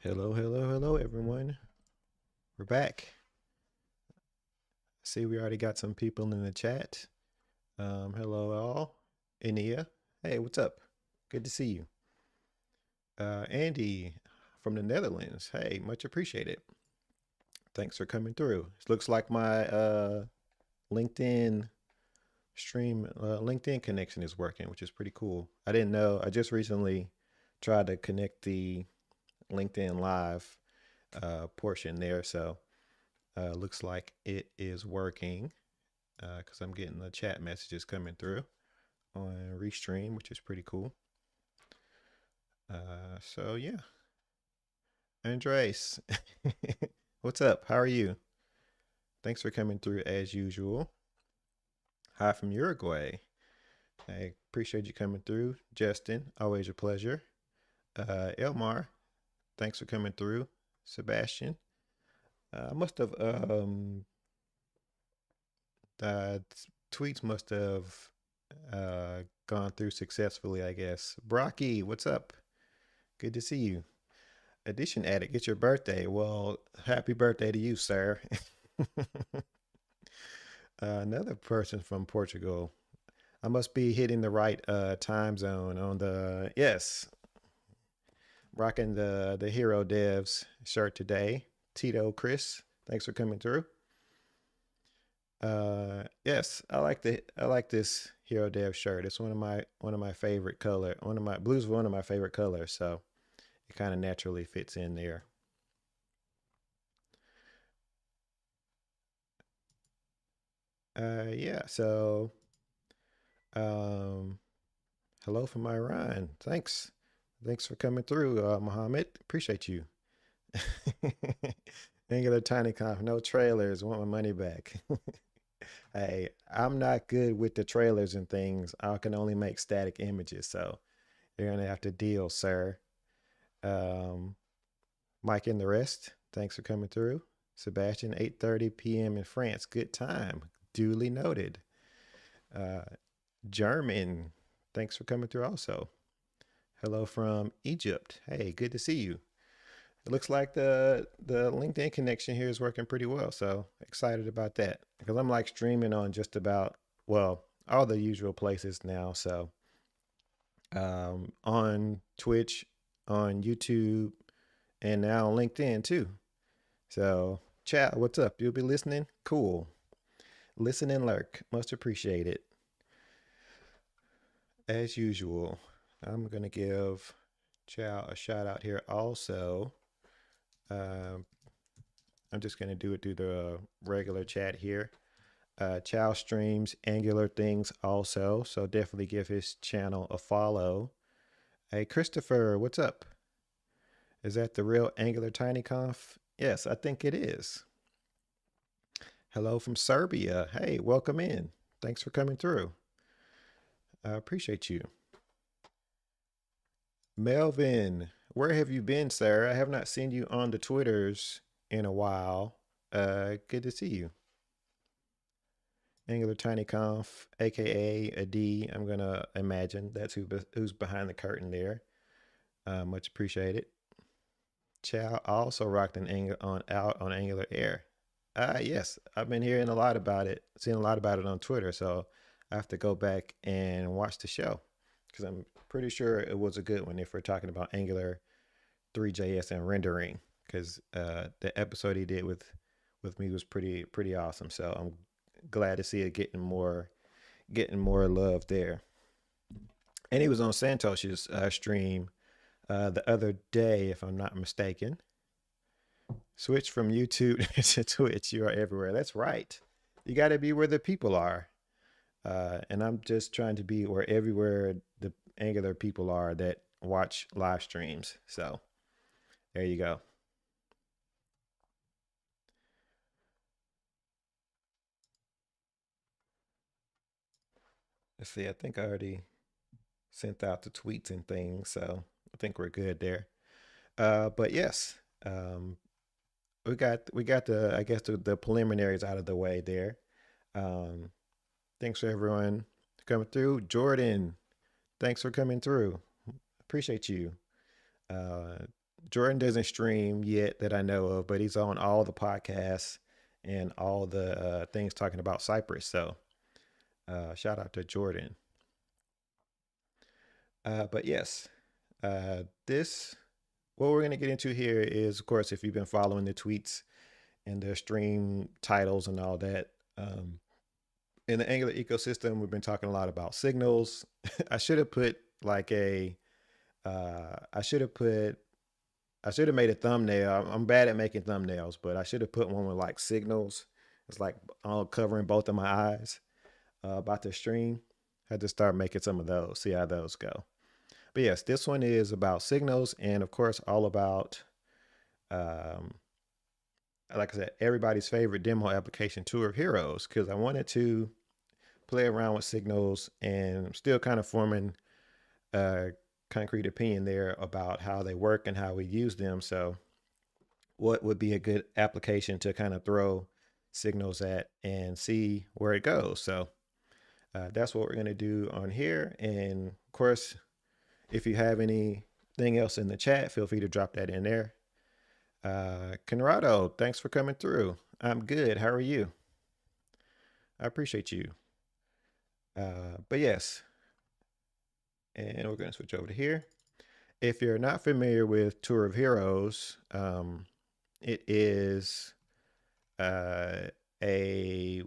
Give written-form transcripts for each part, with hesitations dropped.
Hello, hello, hello, everyone. We're back. See, we already got some people in the chat. Hello, all. Enia, hey, what's up? Good to see you. Andy from the Netherlands, hey, much appreciated. Thanks for coming through. It looks like my LinkedIn LinkedIn connection is working, which is pretty cool. I didn't know. I just recently tried to connect the LinkedIn Live portion there, so looks like it is working. Because I'm getting the chat messages coming through on Restream, which is pretty cool. So yeah, Andres, what's up? How are you? Thanks for coming through as usual. Hi from Uruguay. I appreciate you coming through, Justin. Always a pleasure. Elmar, thanks for coming through. Sebastian, I must have the tweets must have gone through successfully, I guess. Brocky, what's up? Good to see you. Edition Addict, it's your birthday. Well, happy birthday to you, sir. Another person from Portugal. I must be hitting the right time zone on the yes, rocking the Hero Devs shirt today. Tito Chris, thanks for coming through. Yes, I like this Hero Dev shirt. It's one of my favorite color. One of my blues, one of my favorite colors. So it kind of naturally fits in there. Yeah. So um, hello from Iran. Thanks for coming through, Mohammed. Appreciate you. Angular Tiny Conf, no trailers. Want my money back. Hey, I'm not good with the trailers and things. I can only make static images, so you're gonna have to deal, sir. Um, Mike and the rest. Thanks for coming through. Sebastian, 8:30 p.m. in France. Good time. Duly noted. Uh, German. Thanks for coming through also. Hello from Egypt. Hey, good to see you. It looks like the LinkedIn connection here is working pretty well, so excited about that. Because I'm like streaming on just about well all the usual places now. So on Twitch, on YouTube, and now on LinkedIn too. So chat, what's up? You'll be listening? Cool. Listen and lurk. Much appreciated. As usual, I'm gonna give Chow a shout out here also. Um, I'm just gonna do it through the regular chat here. Chow streams Angular things also, so definitely give his channel a follow. Hey Christopher, what's up? Is that the real Angular TinyConf? Yes, I think it is. Hello from Serbia. Hey, welcome in. Thanks for coming through. I appreciate you. Melvin, where have you been, sir? I have not seen you on the Twitters in a while. Good to see you. Angular Tiny Conf, aka a D. I'm gonna imagine that's who's behind the curtain there. Much appreciated. Chow also rocked an on out on Angular Air. Yes, I've been hearing a lot about it, seeing a lot about it on Twitter. So I have to go back and watch the show because I'm pretty sure it was a good one if we're talking about Angular 3JS and rendering. Because the episode he did with me was pretty awesome. So I'm glad to see it getting more love there. And he was on Santosh's stream the other day, if I'm not mistaken. Switch from YouTube to Twitch. You are everywhere. That's right. You got to be where the people are. And I'm just trying to be where everywhere the Angular people are that watch live streams. So there you go. Let's see. I think I already sent out the tweets and things. So I think we're good there. But yes, um, we got the I guess the preliminaries out of the way there. Um, thanks for everyone coming through. Jordan, thanks for coming through. Appreciate you. Jordan doesn't stream yet that I know of, but he's on all the podcasts and all the things talking about Cyprus. So shout out to Jordan. But yes, this what we're going to get into here is, of course, if you've been following the tweets and the stream titles and all that. In the Angular ecosystem, we've been talking a lot about signals. I should have put like a, I should have put, I should have made a thumbnail. I'm bad at making thumbnails, but I should have put one with like signals. It's like all covering both of my eyes about the stream. I had to start making some of those, see how those go. But yes, this one is about signals and, of course, all about um, like I said, everybody's favorite demo application, Tour of Heroes, because I wanted to play around with signals and still kind of forming a concrete opinion there about how they work and how we use them. So, what would be a good application to kind of throw signals at and see where it goes? So, that's what we're going to do on here. And of course, if you have anything else in the chat, feel free to drop that in there. Conrado, thanks for coming through. I'm good. How are you? I appreciate you. But yes, and we're going to switch over to here. If you're not familiar with Tour of Heroes, it is uh, a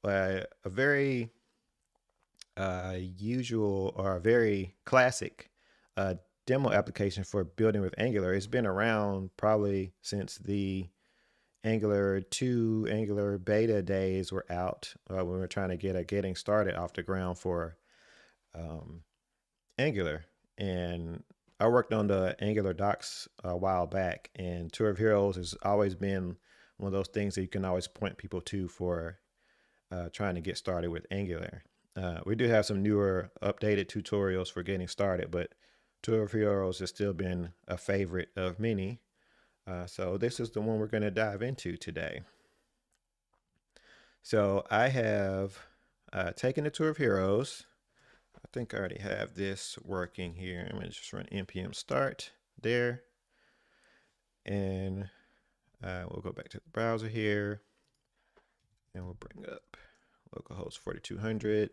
a very usual or a very classic uh, demo application for building with Angular. It's been around probably since the Angular 2, Angular beta days were out when we were trying to get a getting started off the ground for um, Angular. And I worked on the Angular docs a while back, and Tour of Heroes has always been one of those things that you can always point people to for trying to get started with Angular. We do have some newer updated tutorials for getting started, but Tour of Heroes has still been a favorite of many. So this is the one we're going to dive into today. So I have taken the Tour of Heroes. I think I already have this working here. I'm going to just run npm start there. And we'll go back to the browser here. And we'll bring up localhost 4200.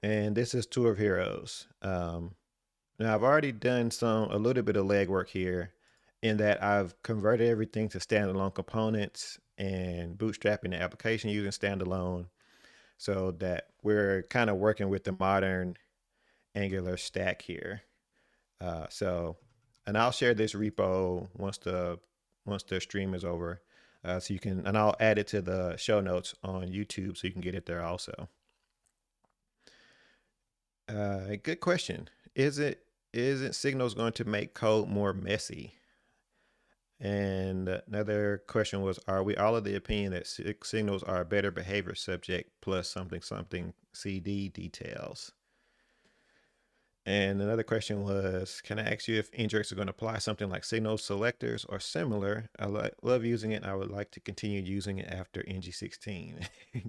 And this is Tour of Heroes. Now I've already done a little bit of legwork here in that I've converted everything to standalone components and bootstrapping the application using standalone so that we're kind of working with the modern Angular stack here. And I'll share this repo once the stream is over. So you can, and I'll add it to the show notes on YouTube so you can get it there also. Good question. Isn't signals going to make code more messy? And another question was, are we all of the opinion that signals are a better behavior subject plus something CD details? And another question was, can I ask you if Nginx are going to apply something like signal selectors or similar? I love using it. I would like to continue using it after NG16.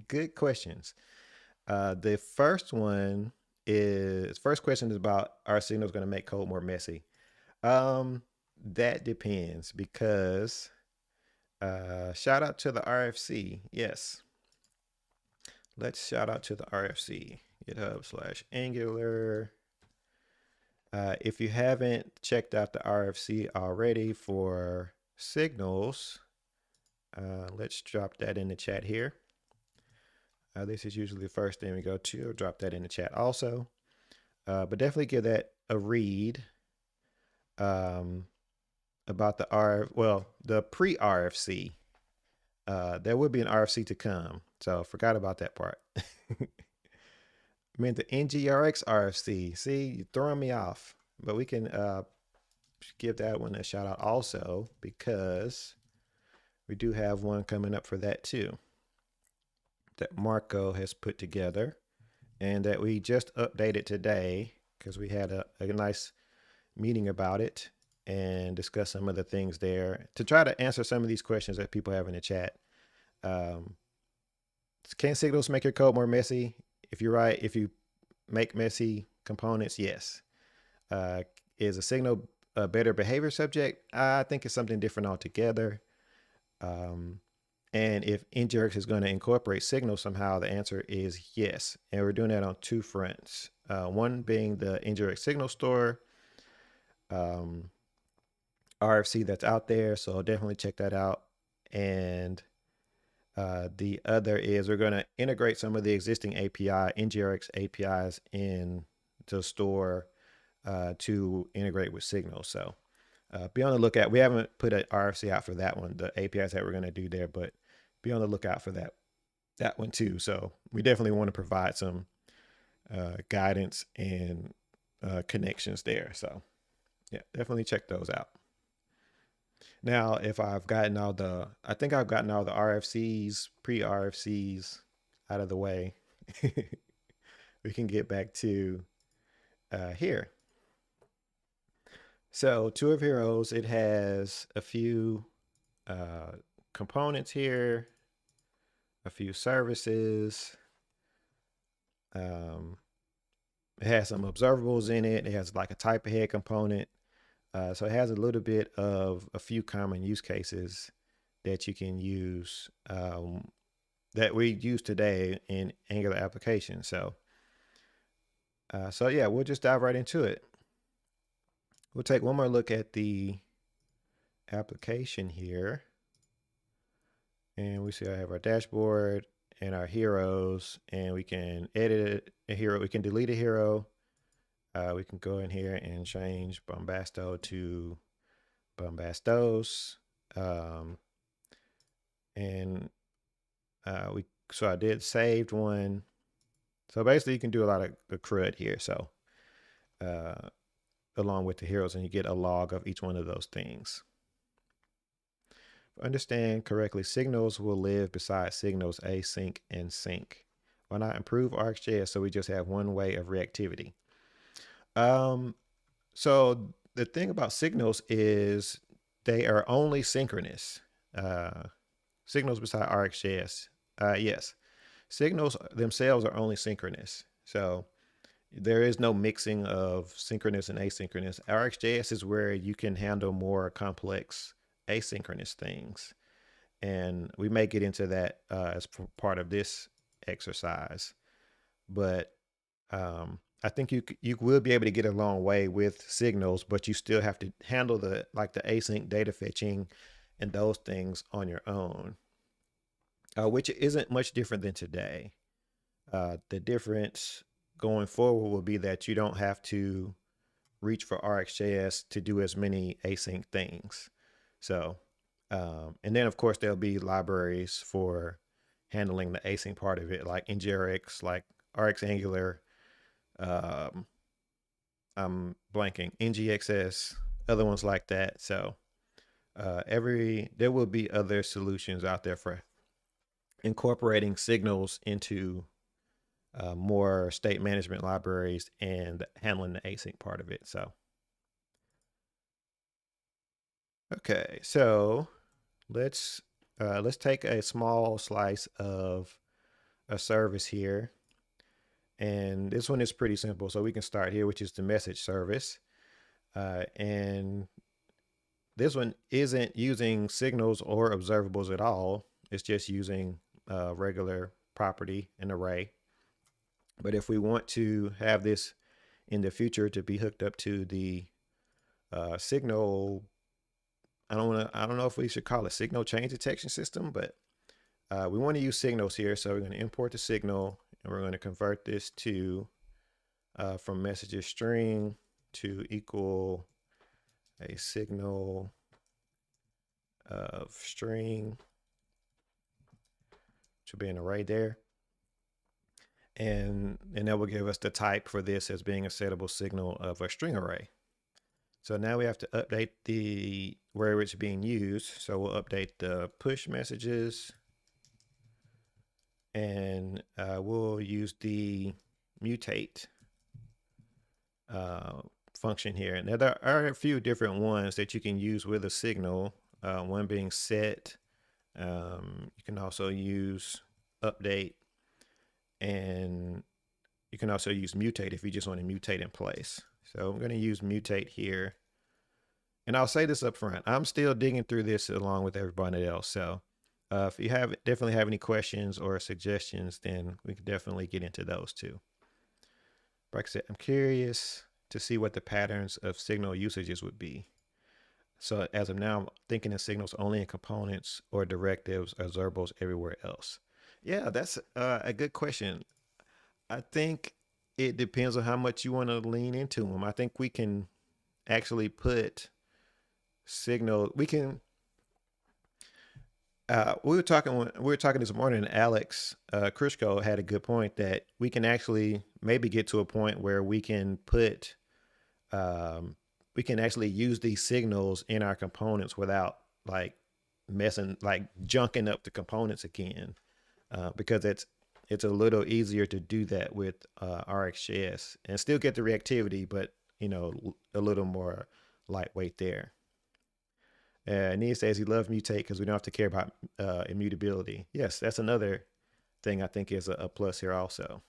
Good questions. The first question is about, are signals going to make code more messy? That depends because shout out to the RFC. Yes. Let's shout out to the RFC. GitHub/Angular. If you haven't checked out the RFC already for signals, let's drop that in the chat here. This is usually the first thing we go to. I'll drop that in the chat also. But definitely give that a read. About the pre-RFC. There will be an RFC to come, so forgot about that part. I mean the NGRX RFC. See, you're throwing me off, but we can give that one a shout out also because we do have one coming up for that too that Marco has put together and that we just updated today because we had a nice meeting about it and discuss some of the things there to try to answer some of these questions that people have in the chat. Can signals make your code more messy? If you're right, if you make messy components, yes. Is a signal a better behavior subject? I think it's something different altogether. Um, and if NGRX is going to incorporate signals somehow, the answer is yes. And we're doing that on two fronts. One being the NGRX signal store um, RFC that's out there. So definitely check that out. And the other is we're going to integrate some of the existing NGRX APIs in to store to integrate with signals. So be on the lookout. We haven't put an RFC out for that one, the APIs that we're going to do there, but be on the lookout for that one too. So we definitely want to provide some guidance and connections there. So yeah, definitely check those out. Now, if I think I've gotten all the RFCs, pre-RFCs out of the way. We can get back to here. So Tour of Heroes, it has a few components here, a few services. It has some observables in it. It has like a type ahead component. So it has a little bit of a few common use cases that you can use that we use today in Angular applications. So yeah, we'll just dive right into it. We'll take one more look at the application here. And we see I have our dashboard and our heroes, and we can edit a hero. We can delete a hero. We can go in here and change Bombasto to Bombastos. So I did saved one. So basically you can do a lot of CRUD here. So along with the heroes, and you get a log of each one of those things. Understand correctly, signals will live beside signals async and sync. Why not improve RxJS so we just have one way of reactivity? So the thing about signals is they are only synchronous. Signals beside RxJS. Yes, signals themselves are only synchronous. So there is no mixing of synchronous and asynchronous. RxJS is where you can handle more complex asynchronous things. And we may get into that as part of this exercise. But I think you will be able to get a long way with signals, but you still have to handle the async data fetching and those things on your own, which isn't much different than today. The difference going forward will be that you don't have to reach for RxJS to do as many async things. So, and then of course there'll be libraries for handling the async part of it, like NGRX, like RxAngular. I'm blanking, NGXS, other ones like that. So there will be other solutions out there for incorporating signals into more state management libraries and handling the async part of it. So okay, so let's take a small slice of a service here. And this one is pretty simple. So we can start here, which is the message service. And this one isn't using signals or observables at all. It's just using regular property and array. But if we want to have this in the future to be hooked up to the signal, I don't know if we should call it signal change detection system, but we want to use signals here. So we're going to import the signal, and we're going to convert this to from messages string to equal a signal of string, which will be an array there. And that will give us the type for this as being a settable signal of a string array. So now we have to update where it's being used. So we'll update the push messages, and we'll use the mutate function here. And there are a few different ones that you can use with a signal, one being set. You can also use update, and you can also use mutate if you just want to mutate in place. So I'm going to use mutate here. And I'll say this up front, I'm still digging through this along with everybody else. So if you definitely have any questions or suggestions, then we can definitely get into those too. Like I said, I'm curious to see what the patterns of signal usages would be. So as of now, I'm thinking of signals only in components or directives or observables everywhere else. Yeah, that's a good question. I think it depends on how much you want to lean into them. I think we can actually put signal. We can. We were talking this morning. And Alex Krishko had a good point that we can actually maybe get to a point where um, we can actually use these signals in our components without like junking up the components again, because it's a little easier to do that with RxJS and still get the reactivity, but a little more lightweight there. Nia says he loves mutate because we don't have to care about immutability. Yes, that's another thing I think is a plus here also.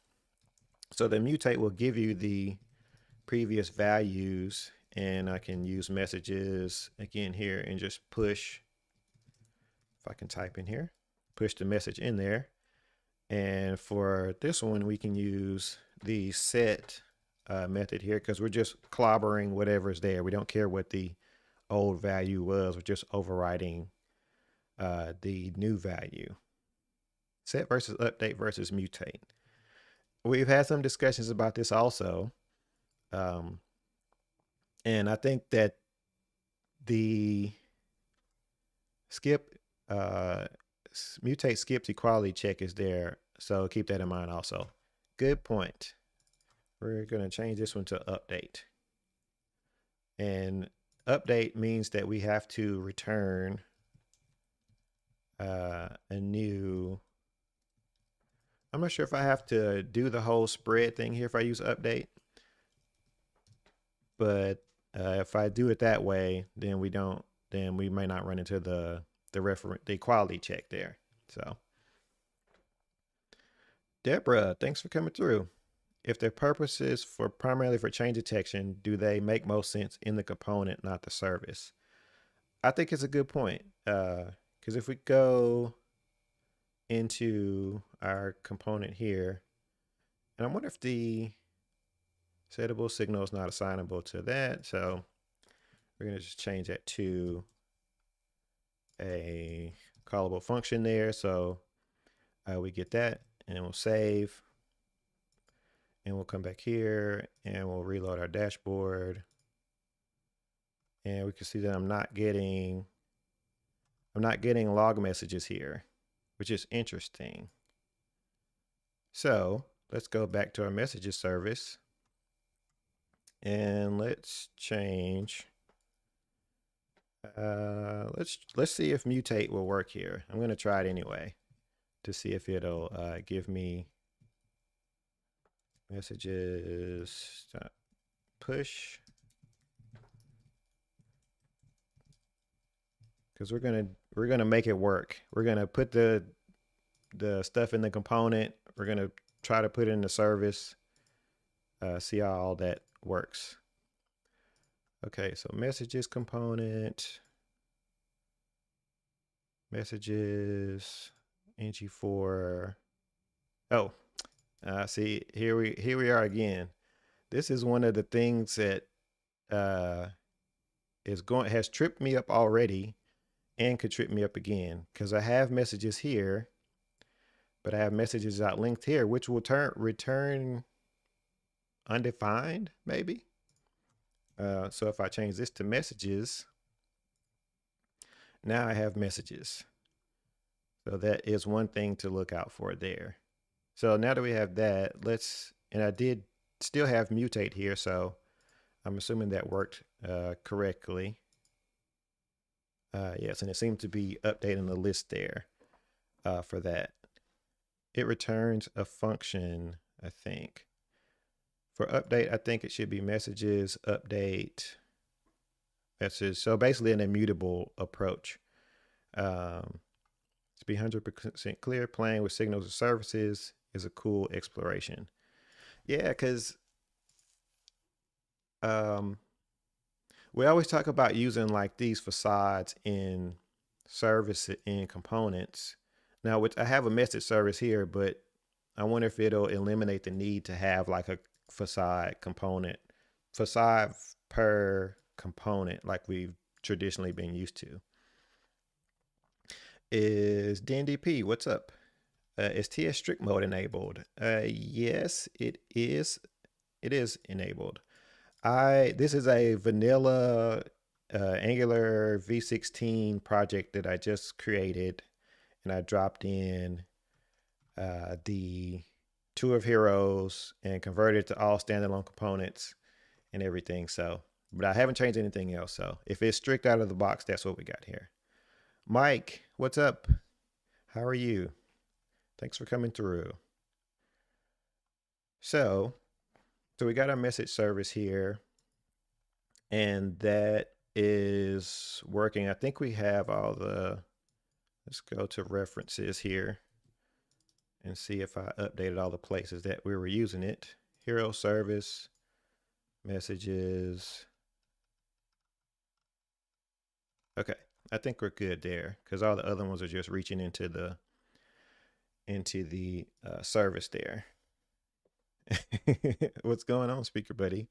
So the mutate will give you the previous values, and I can use messages again here and just push. If I can type in here, push the message in there. And for this one, we can use the set method here because we're just clobbering whatever's there. We don't care what the old value was. We're just overriding the new value. Set versus update versus mutate. We've had some discussions about this also. And I think that the mutate skips equality check is there. So keep that in mind also. Good point. We're going to change this one to update. And update means that we have to return a new. I'm not sure if I have to do the whole spread thing here if I use update. But if I do it that way, then we may not run into the equality check there. So Deborah, thanks for coming through. If their purpose is primarily for change detection, do they make most sense in the component, not the service? I think it's a good point. Because if we go into our component here, and I wonder if the settable signal is not assignable to that. So we're going to just change that to a callable function there. So we get that, and we'll save. And we'll come back here and we'll reload our dashboard. And we can see that I'm not getting log messages here, which is interesting. So let's go back to our messages service. And let's change. Let's see if mutate will work here. I'm going to try it anyway to see if it'll give me messages. Push, because we're gonna make it work. We're gonna put the stuff in the component. We're gonna try to put it in the service. See how all that works. Okay, so messages component, messages, ng4. Oh, see, here we are again. This is one of the things that has tripped me up already and could trip me up again, because I have messages here, but I have messages out linked here, which will return undefined, maybe. So if I change this to messages, now I have messages. So that is one thing to look out for there. So now that we have that, and I did still have mutate here, so I'm assuming that worked correctly. Yes, and it seemed to be updating the list there for that. It returns a function, I think. For update, I think it should be messages, update, message. So basically an immutable approach. To be 100% clear, playing with signals and services is a cool exploration. Yeah, because We always talk about using like these facades in service in components. Now, which I have a message service here, but I wonder if it'll eliminate the need to have like a facade component, facade per component like we've traditionally been used to. Is DNDP, what's up? Is TS strict mode enabled? Yes, it is. It is enabled. This is a vanilla Angular v16 project that I just created, and I dropped in the Tour of Heroes and converted to all standalone components and everything. So, but I haven't changed anything else. So, if it's strict out of the box, that's what we got here. Mike, what's up? How are you? Thanks for coming through. So, so we got our message service here, and that is working. I think we have all the, let's go to references here and see if I updated all the places that we were using it. Hero service, messages. Okay, I think we're good there because all the other ones are just reaching into the service there. What's going on, speaker buddy?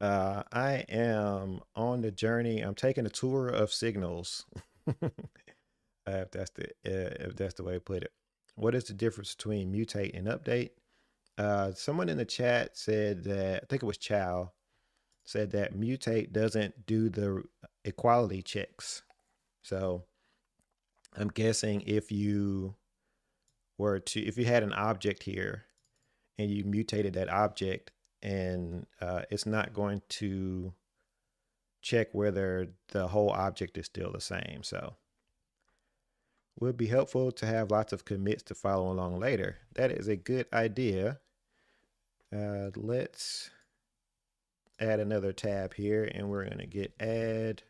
I am on the journey. I'm taking a tour of signals. If that's the way to put it. What is the difference between mutate and update? Someone in the chat said that, I think it was Chow, said that mutate doesn't do the equality checks. So I'm guessing if you had an object here and you mutated that object, and it's not going to check whether the whole object is still the same. So would be helpful to have lots of commits to follow along later. That is a good idea. Let's add another tab here, and we're going to get add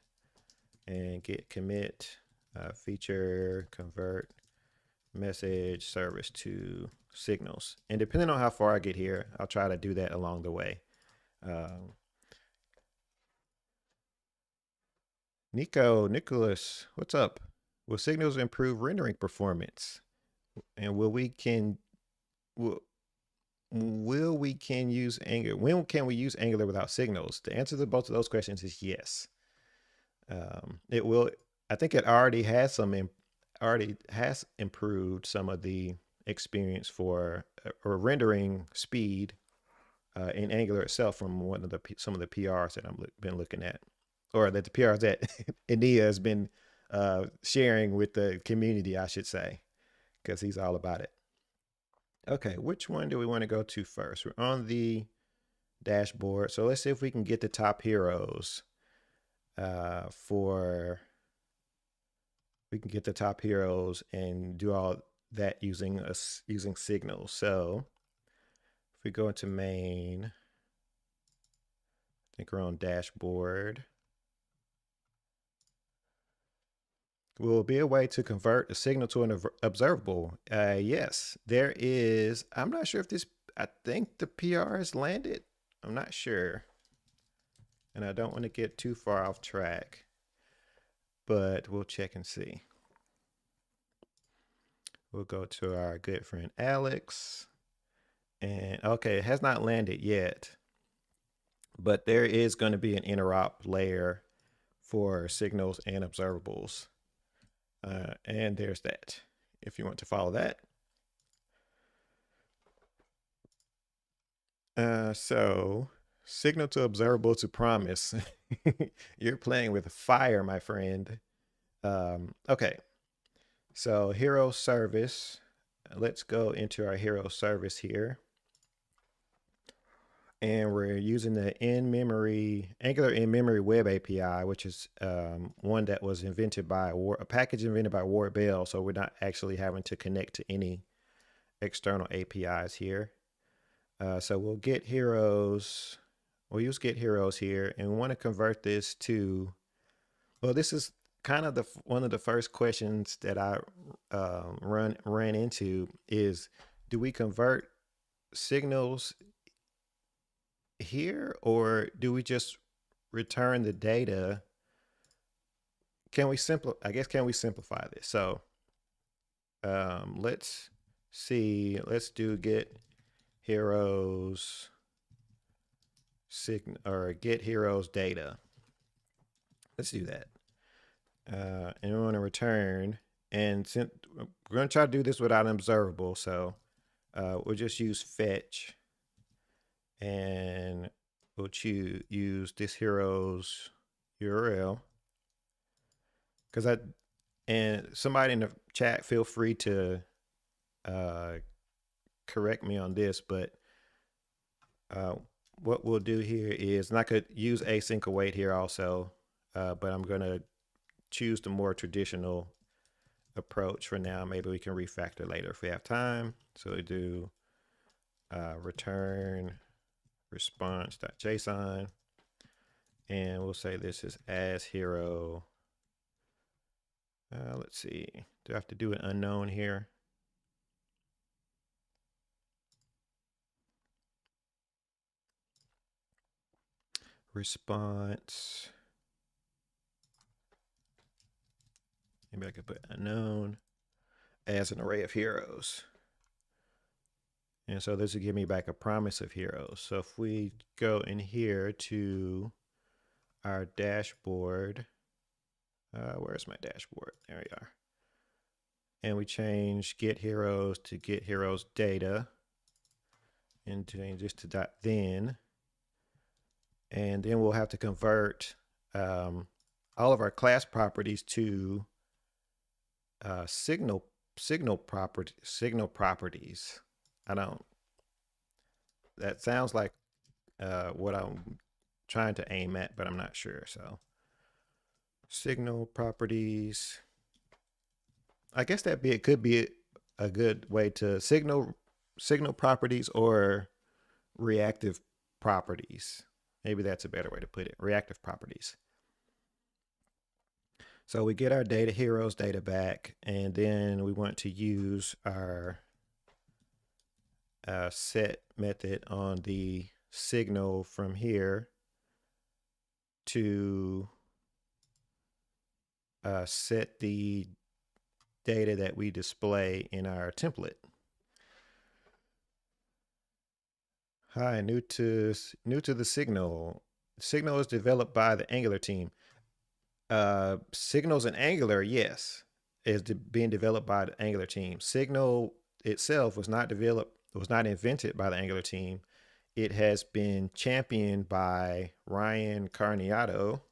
and get commit, feature, convert, message, service to signals. And depending on how far I get here, I'll try to do that along the way. Nicholas, what's up? Will signals improve rendering performance? And will we can use Angular? When can we use Angular without signals? The answer to both of those questions is yes. It will. I think it already has improved some of the experience for or rendering speed in Angular itself from some of the PRs that I've been looking at, or that the PRs that Ania has been sharing with the community, I should say, because he's all about it. Okay, which one do we want to go to first? We're on the dashboard, so let's see if we can get the top heroes. We can get the top heroes and do all that using signals. So if we go into main, I think we're on dashboard. Will be a way to convert a signal to an observable. Yes, there is. I'm not sure if this, I think the PR has landed. I'm not sure. And I don't want to get too far off track, but we'll check and see. We'll go to our good friend Alex. And okay, it has not landed yet, but there is going to be an interop layer for signals and observables. And there's that, if you want to follow that. So signal to observable to promise. You're playing with fire, my friend. Okay, so hero service. Let's go into our hero service here. And we're using the Angular in-memory web API, which is one that was invented by a package invented by Ward Bell. So we're not actually having to connect to any external APIs here. So we'll get heroes. We'll use get heroes here, and we want to convert this to. Well, this is kind of one of the first questions that I ran into is, do we convert signals here, or do we just return the data, can we simplify this? So let's see, let's do get heroes get heroes data. Let's do that. And we want to return, and since we're going to try to do this without an observable, so we'll just use fetch, and we'll use this hero's URL. And somebody in the chat, feel free to correct me on this, but what we'll do here is, and I could use async await here also, but I'm going to choose the more traditional approach for now. Maybe we can refactor later if we have time. So we do return response.json, and we'll say this is as hero. Let's see, do I have to do an unknown here? Response. Maybe I could put unknown as an array of heroes. And so this will give me back a promise of heroes. So if we go in here to our dashboard, where's my dashboard? There we are. And we change get heroes to get heroes data, and change this to .then. And then we'll have to convert all of our class properties to signal properties. That sounds like what I'm trying to aim at, but I'm not sure. So signal properties, I guess it could be a good way to signal properties or reactive properties. Maybe that's a better way to put it, reactive properties. So we get our data heroes data back, and then we want to use our set method on the signal from here to set the data that we display in our template. Hi, new to the signal. Signal is developed by the Angular team. Signals in Angular, yes, is being developed by the Angular team. Signal itself was not invented by the Angular team. It has been championed by Ryan Carniato,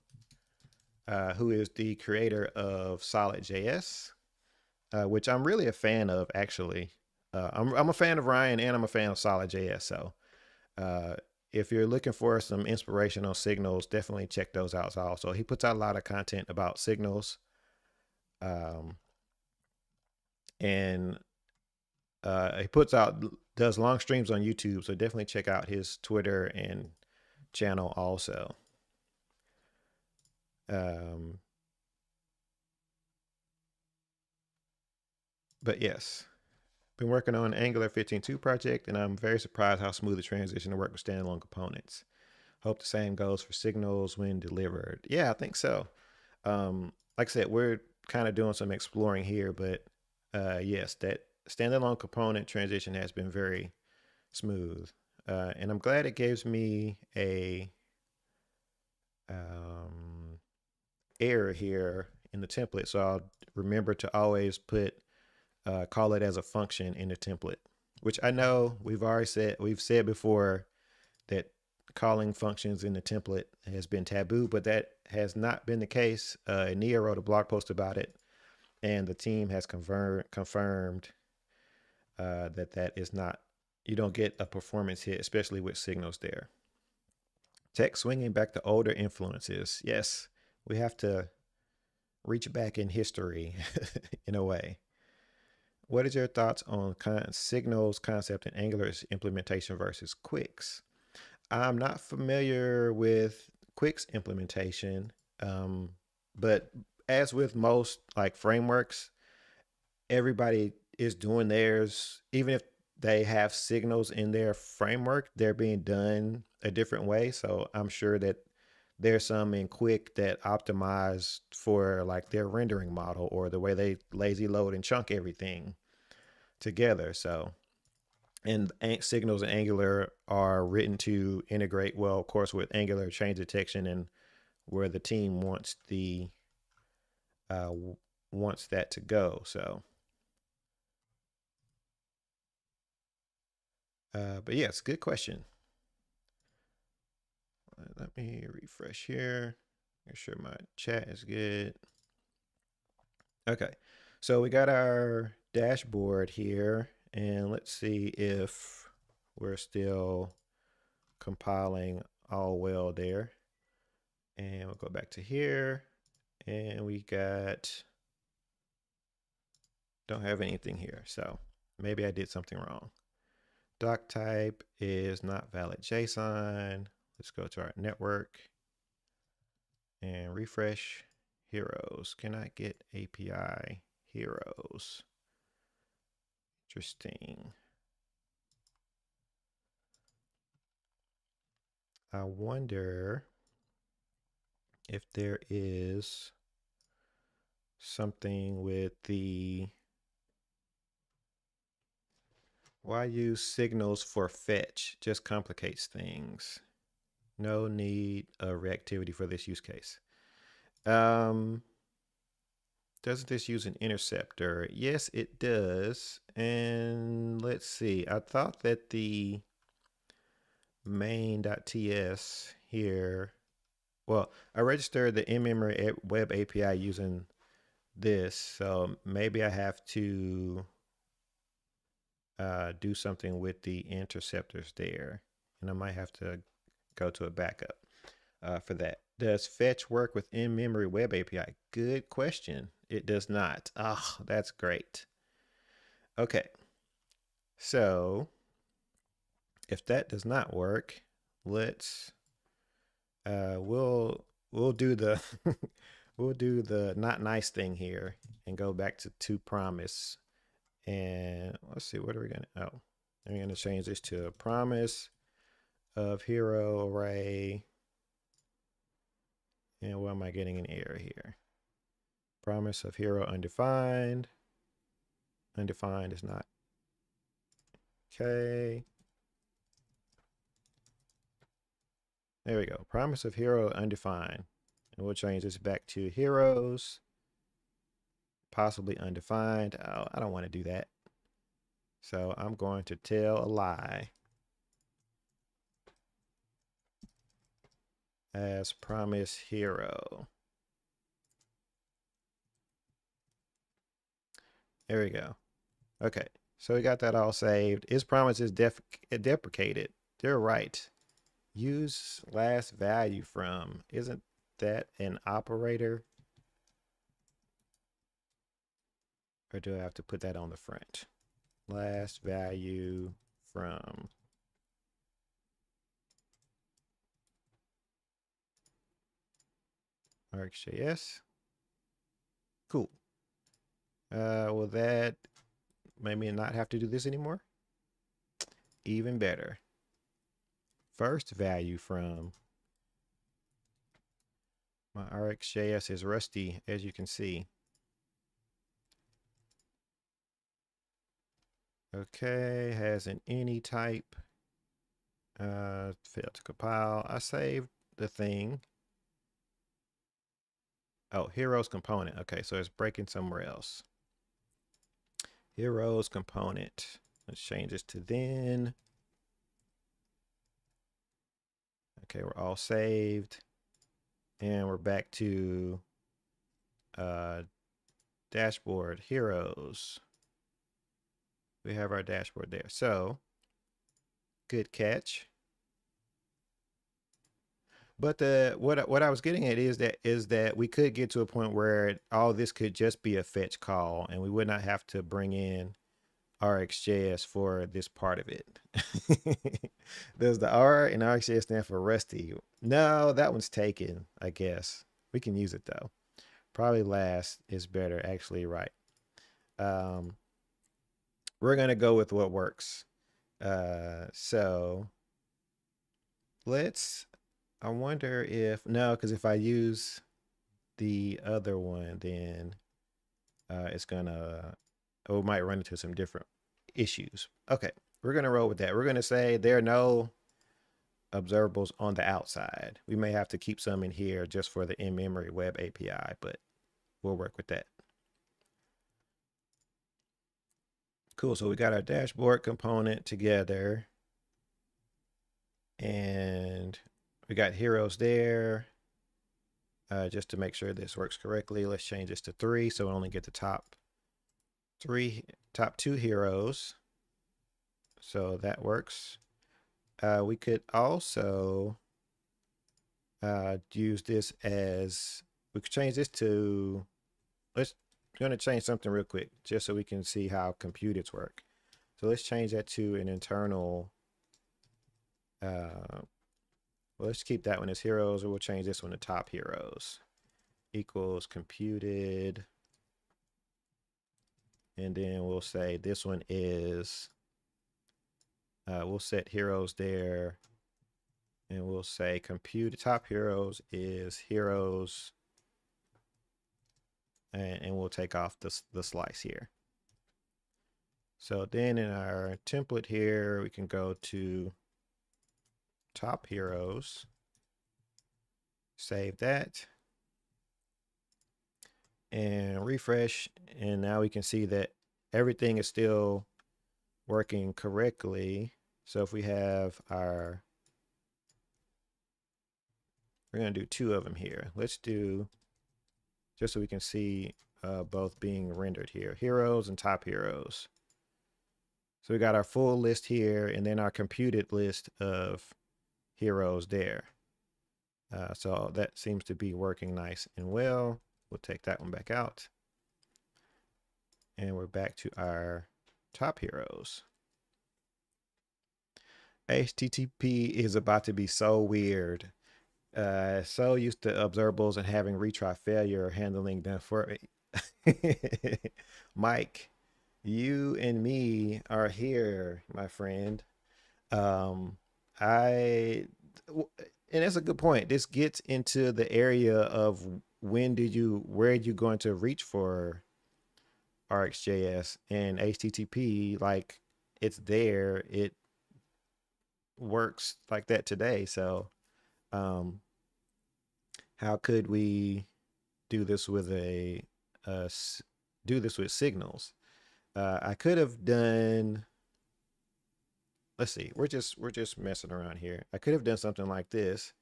who is the creator of Solid.js, which I'm really a fan of, actually. I'm a fan of Ryan, and I'm a fan of Solid.js. So if you're looking for some inspiration on signals, definitely check those out also. He puts out a lot of content about signals. And he does long streams on YouTube, so definitely check out his Twitter and channel also. But yes, been working on Angular 15.2 project, and I'm very surprised how smooth the transition to work with standalone components. Hope the same goes for signals when delivered. Yeah, I think so. Like I said, we're kind of doing some exploring here, but yes, that standalone component transition has been very smooth. And I'm glad it gives me a error here in the template. So I'll remember to always call it as a function in the template, which I know we've said before that calling functions in the template has been taboo, but that has not been the case. Nia wrote a blog post about it, and the team has confirmed that is not, you don't get a performance hit, especially with signals there. Tech swinging back to older influences. Yes, we have to reach back in history in a way. What is your thoughts on signals concept in Angular's implementation versus Quick's? I'm not familiar with Quick's implementation, but as with most like frameworks, everybody is doing theirs. Even if they have signals in their framework, they're being done a different way. So I'm sure that there's some in Quick that optimize for like their rendering model or the way they lazy load and chunk everything together. So, and signals in Angular are written to integrate well, of course, with Angular change detection and where the team uh, wants that to go. So, but yes, good question. Let me refresh here. Make sure my chat is good. Okay, so we got our dashboard here, and let's see if we're still compiling all well there. And we'll go back to here, and we got, don't have anything here, so maybe I did something wrong. Doc type is not valid JSON. Let's go to our network and refresh. Heroes. Can I get API heroes? Interesting. I wonder if there is something with the, why use signals for fetch? Just complicates things. No need of reactivity for this use case. Doesn't this use an interceptor? Yes, it does. And let's see. I thought that the main.ts here, well, I registered the in-memory web API using this, so maybe I have to do something with the interceptors there, and I might have to go to a backup for that. Does fetch work with in-memory web API? Good question. It does not. Oh, that's great. Okay, so if that does not work, let's we'll do the we'll do the not nice thing here and go back to promise. And let's see, what are we gonna, oh, I'm gonna change this to promise of hero array. And why am I getting an error here? Promise of hero undefined. Undefined is not okay. There we go. Promise of hero undefined. And we'll change this back to heroes. Possibly undefined. Oh, I don't want to do that. So I'm going to tell a lie. As promise hero. There we go. Okay. So we got that all saved. Is promise is deprecated. They're right. Use last value from. Isn't that an operator? Or do I have to put that on the front? Last value from. RxJS. Cool. Will that make me not have to do this anymore? Even better. First value from. My RxJS is rusty, as you can see. Okay, has an any type. Failed to compile. I saved the thing. Oh, heroes component. Okay, so it's breaking somewhere else. Heroes component. Let's change this to then. Okay, we're all saved. And we're back to dashboard heroes. We have our dashboard there. So, good catch. But the what I was getting at is that we could get to a point where all this could just be a fetch call, and we would not have to bring in RxJS for this part of it. Does the R in RxJS stand for rusty? No, that one's taken, I guess. We can use it though. Probably last is better, actually, right. We're gonna go with what works. So let's I wonder if, no, because if I use the other one, then it's gonna, oh, it might run into some different issues. Okay, we're gonna roll with that. We're gonna say there are no observables on the outside. We may have to keep some in here just for the in-memory web API, but we'll work with that. Cool, so we got our dashboard component together and we got heroes there. Just to make sure this works correctly, let's change this to 3 so we only get the top two heroes. So that works. We could also use this as, we could change this to, let's going to change something real quick just so we can see how computers work. So let's change that to an internal, well, let's keep that one as heroes, or we'll change this one to top heroes equals computed. And then we'll say this one is, we'll set heroes there. And we'll say compute top heroes is heroes. And we'll take off the slice here. So then in our template here, we can go to top heroes, save that, and refresh. And now we can see that everything is still working correctly. So if we have our, we're going to do 2 of them here. Let's do, just so we can see both being rendered here, heroes and top heroes. So we got our full list here and then our computed list of heroes there. So that seems to be working nice and well. We'll take that one back out. And we're back to our top heroes. HTTP is about to be so weird. So used to observables and having retry failure handling them for me. Mike, you and me are here, my friend. I and that's a good point. This gets into the area of where are you going to reach for RxJS and HTTP? Like it's there, it works like that today. So, um, how could we do this with do this with signals? I could have done. Let's see. We're just messing around here. I could have done something like this: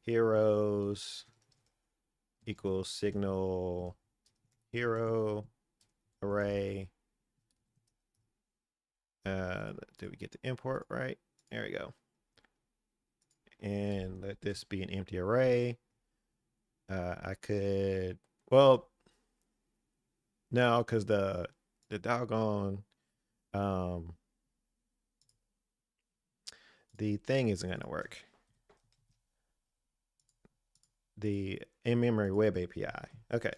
heroes equals signal hero array. Did we get the import right? There we go. And let this be an empty array. I could, well, no, because the doggone the thing isn't gonna work. The in-memory web API. Okay,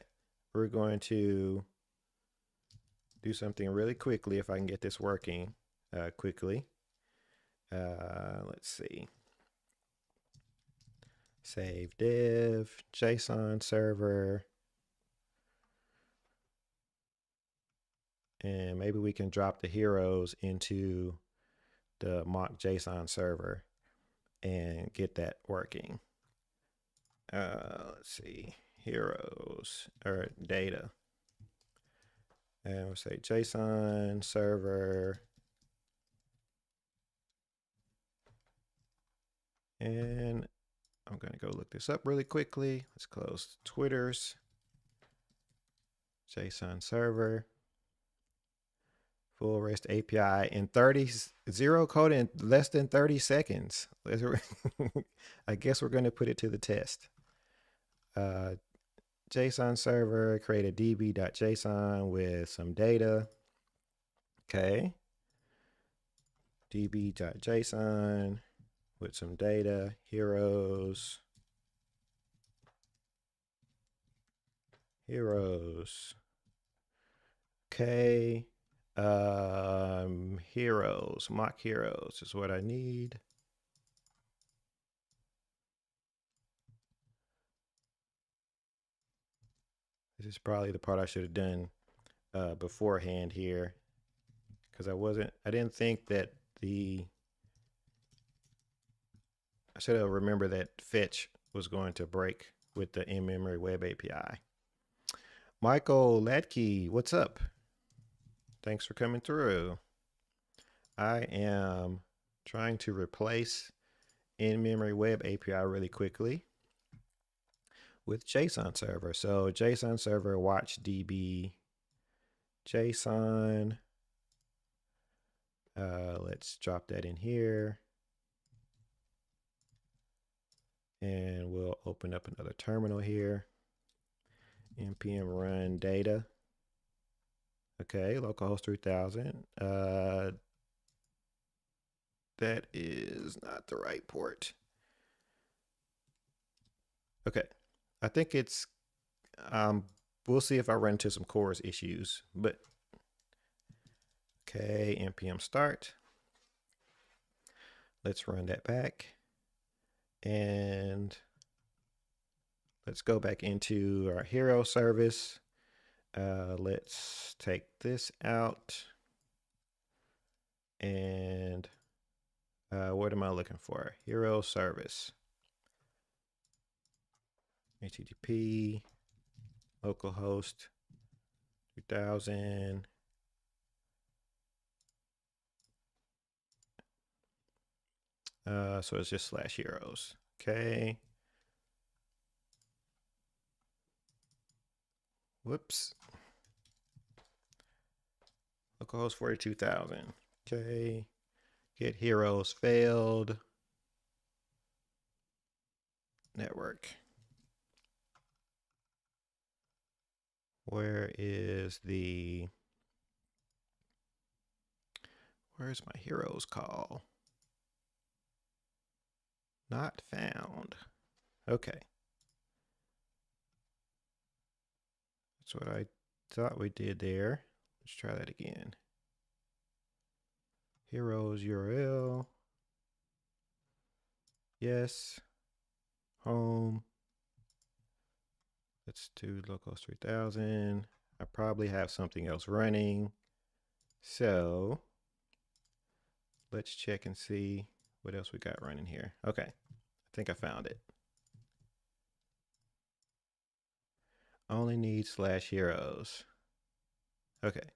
we're going to do something really quickly if I can get this working quickly. Let's see. Save div, JSON server. And maybe we can drop the heroes into the mock JSON server and get that working. Let's see, heroes or data. And we'll say JSON server. And I'm going to go look this up really quickly. Let's close Twitter's JSON server. Full REST API in 0 code in less than 30 seconds. I guess we're going to put it to the test. JSON server, create a db.json with some data. Okay. db.json with some data, heroes. Okay. Heroes, mock heroes is what I need. This is probably the part I should have done beforehand here, because I didn't think that I should have remembered that fetch was going to break with the in-memory web API. Michael Latke, what's up? Thanks for coming through. I am trying to replace in-memory web API really quickly with JSON server. So JSON server watch DB JSON. Let's drop that in here. And we'll open up another terminal here. npm run data. Okay, localhost 3000. That is not the right port. Okay, I think it's, we'll see if I run into some CORS issues, but okay, npm start. Let's run that back. And let's go back into our hero service. Let's take this out. And what am I looking for? Hero service. HTTP, localhost 3000. So it's just /heroes. Okay. Whoops. Localhost 42,000. Okay. Get heroes failed. Network. Where's my heroes call? Not found. Okay. That's what I thought we did there. Let's try that again. Heroes URL. Yes. Home. Let's do localhost 3000. I probably have something else running. So let's check and see what else we got running here. Okay. I think I found it. Only need /heroes. Okay.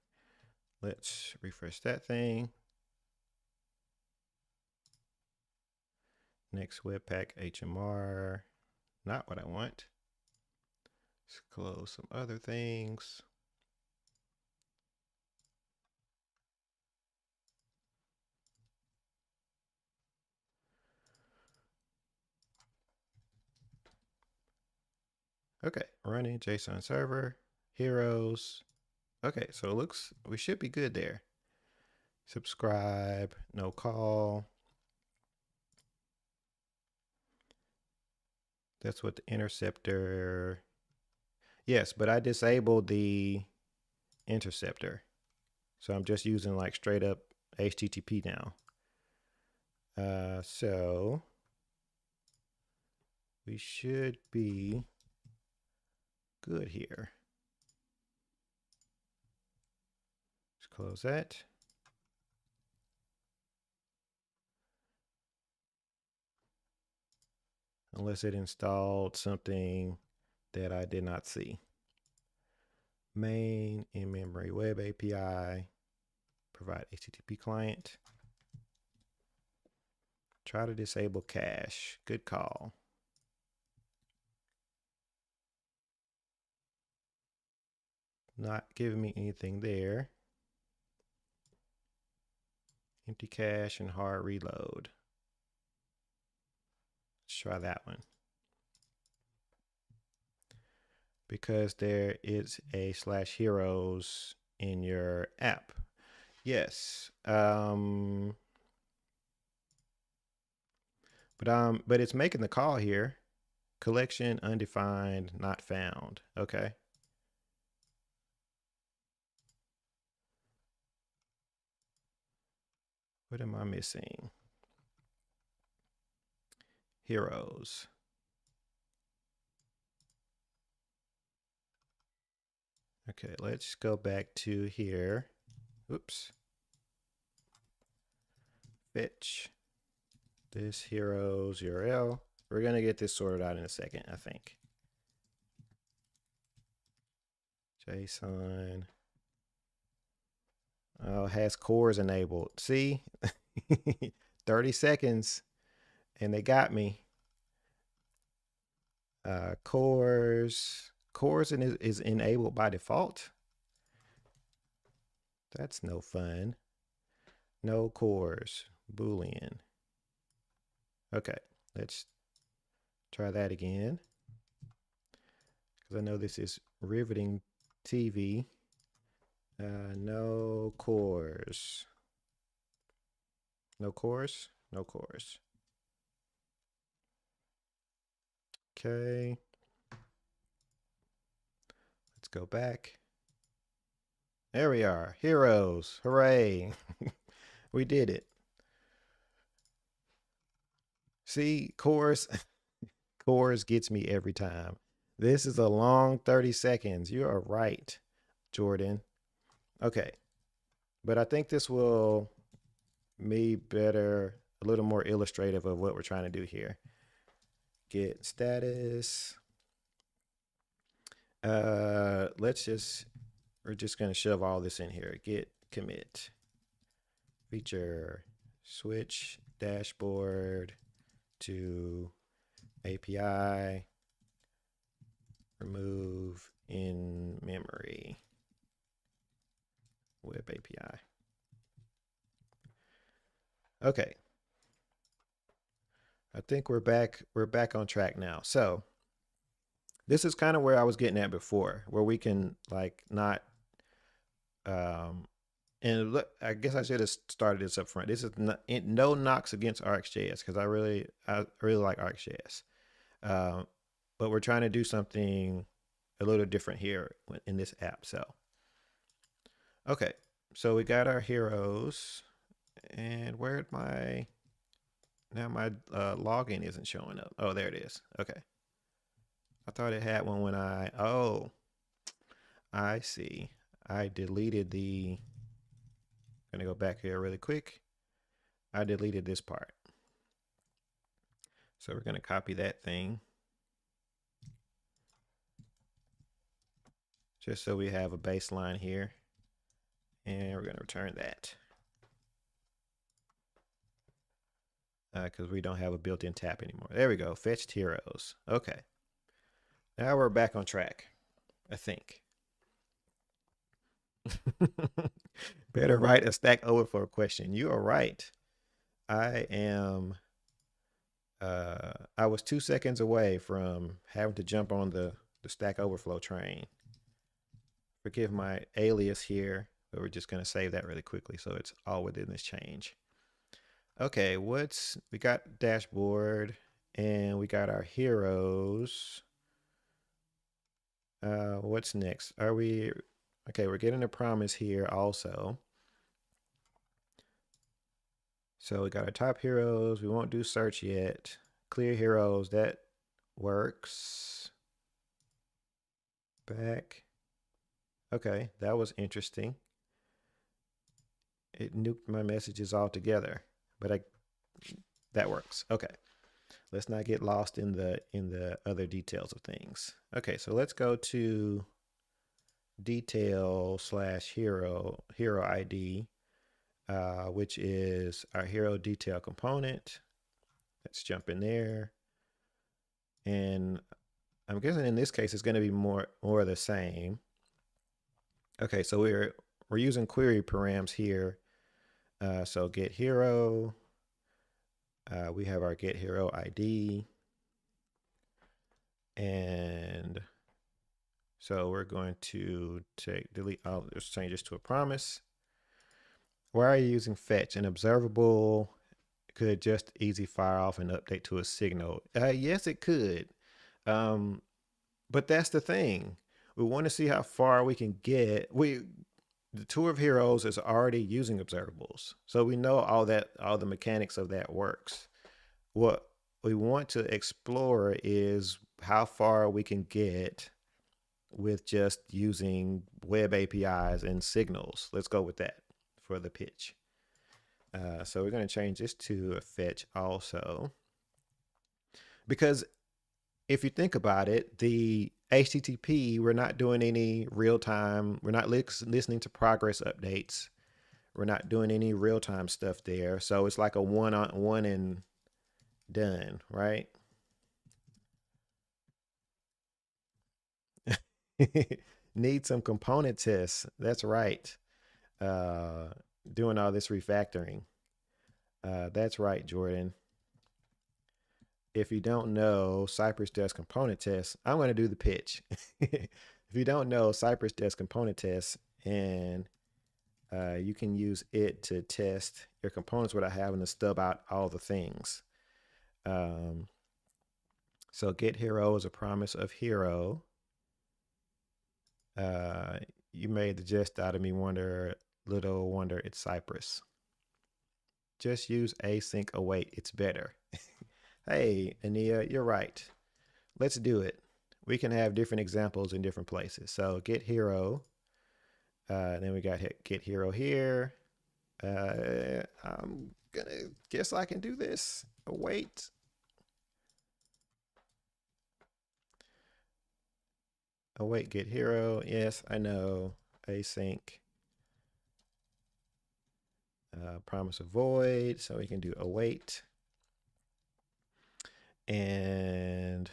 Let's refresh that thing. Next webpack HMR. Not what I want. Let's close some other things. Okay, running JSON server, heroes. Okay, so it looks, we should be good there. Subscribe, no call. That's what the interceptor. Yes, but I disabled the interceptor. So I'm just using like straight up HTTP now. So we should be good here. Let's close that. Unless it installed something that I did not see. Main in-memory web API, provide HTTP client. Try to disable cache. Good call. Not giving me anything there. Empty cache and hard reload. Let's try that one. Because there is a /heroes in your app. Yes. But it's making the call here. Collection undefined, not found. Okay. What am I missing? Heroes. Okay, let's go back to here. Oops. Fetch this hero's URL. We're going to get this sorted out in a second, I think. JSON. Oh, has cores enabled. See? 30 seconds and they got me. Cores is enabled by default. That's no fun. No cores. Boolean. Okay, let's try that again. Because I know this is riveting TV. No cores. No cores? No cores. Okay. Let's go back. There we are. Heroes. Hooray. We did it. See, cores gets me every time. This is a long 30 seconds. You are right, Jordan. Okay. But I think this will be better, a little more illustrative of what we're trying to do here. Get status. We're just going to shove all this in here. Get commit. Feature switch dashboard to API. Remove in memory web API. Okay. I think we're back on track now. So this is kind of where I was getting at before, where we can like not and look, I guess I should have started this up front. This is no knocks against RxJS because I really like RxJS. But we're trying to do something a little different here in this app. So, okay, so we got our heroes, and where'd my login isn't showing up? Oh, there it is. Okay, I thought it had one when I see. I deleted the. I'm gonna go back here really quick. I deleted this part, so we're gonna copy that thing. Just so we have a baseline here. And we're going to return that. Because we don't have a built-in tap anymore. There we go. Fetched heroes. Okay. Now we're back on track, I think. Better write a Stack Overflow question. You are right. I am... I was 2 seconds away from having to jump on the Stack Overflow train. Forgive my alias here, but we're just going to save that really quickly so it's all within this change. Okay, we got dashboard and we got our heroes. What's next? Okay, we're getting a promise here also. So we got our top heroes. We won't do search yet. Clear heroes, that works. Back. Okay, that was interesting. It nuked my messages altogether, but that works. Okay, let's not get lost in the other details of things. Okay, so let's go to detail/hero ID, which is our hero detail component. Let's jump in there, and I'm guessing in this case it's going to be more of the same. Okay, so we're using query params here. So get hero. We have our get hero ID. And so we're going to delete all this changes to a promise. Why are you using fetch? An observable could just easy fire off an update to a signal. Yes, it could. But that's the thing. We want to see how far we can get. The tour of heroes is already using observables, so we know all the mechanics of that works. What we want to explore is how far we can get with just using web APIs and signals. Let's go with that for the pitch. So we're going to change this to a fetch also. Because if you think about it, the HTTP, we're not doing any real time, we're not listening to progress updates. We're not doing any real time stuff there. So it's like a one on one and done, right? Need some component tests. That's right. Uh, Doing all this refactoring. That's right, Jordan. If you don't know, Cypress does component tests. I'm going to do the pitch. If you don't know, Cypress does component tests, and you can use it to test your components without having to stub out all the things. So get hero is a promise of hero. You made the jest out of me wonder, little wonder it's Cypress. Just use async await, it's better. Hey, Ania, you're right. Let's do it. We can have different examples in different places. So get hero. Then we got get hero here. I'm gonna guess I can do this. Await. Await get hero. Yes, I know. Async. Promise of void. So we can do await. And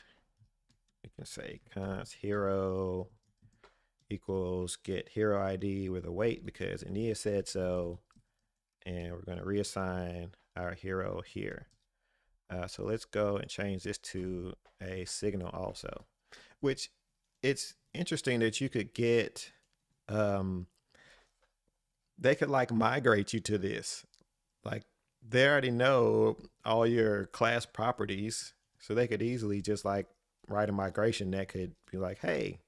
we can say const hero equals get hero ID with await because Ania said so. And we're going to reassign our hero here. So let's go and change this to a signal also, which it's interesting that you could get, they could like migrate you to this. Like they already know all your class properties. So they could easily just like write a migration that could be like, hey,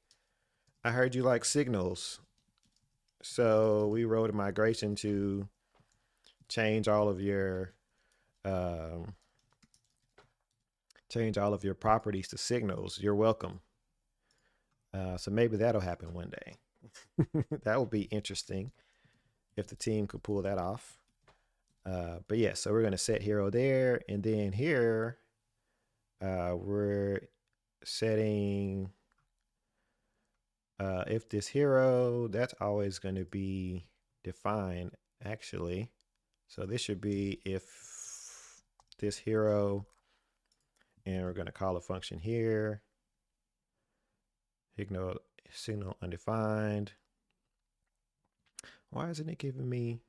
I heard you like signals. So we wrote a migration to change all of your um, properties to signals. You're welcome. So maybe that'll happen one day. That would be interesting if the team could pull that off. But yeah, so we're going to set hero there. And then here, we're setting if this hero, that's always going to be defined actually. So this should be if this hero, and we're going to call a function here. Ignore signal undefined. Why isn't it giving me?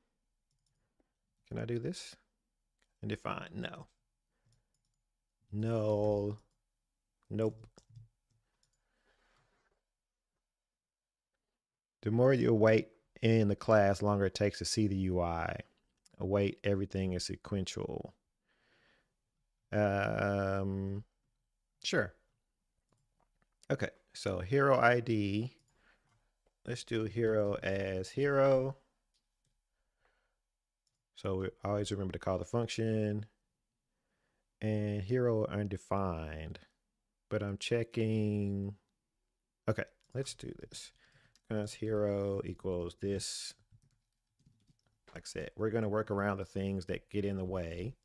Can I do this? Undefined? No. No. Nope. The more you wait in the class, longer it takes to see the UI. Await everything is sequential. Sure. Okay, so hero ID. Let's do hero as hero. So we always remember to call the function. And hero undefined. But I'm checking. Okay, let's do this. Because hero equals this. Like I said, we're going to work around the things that get in the way.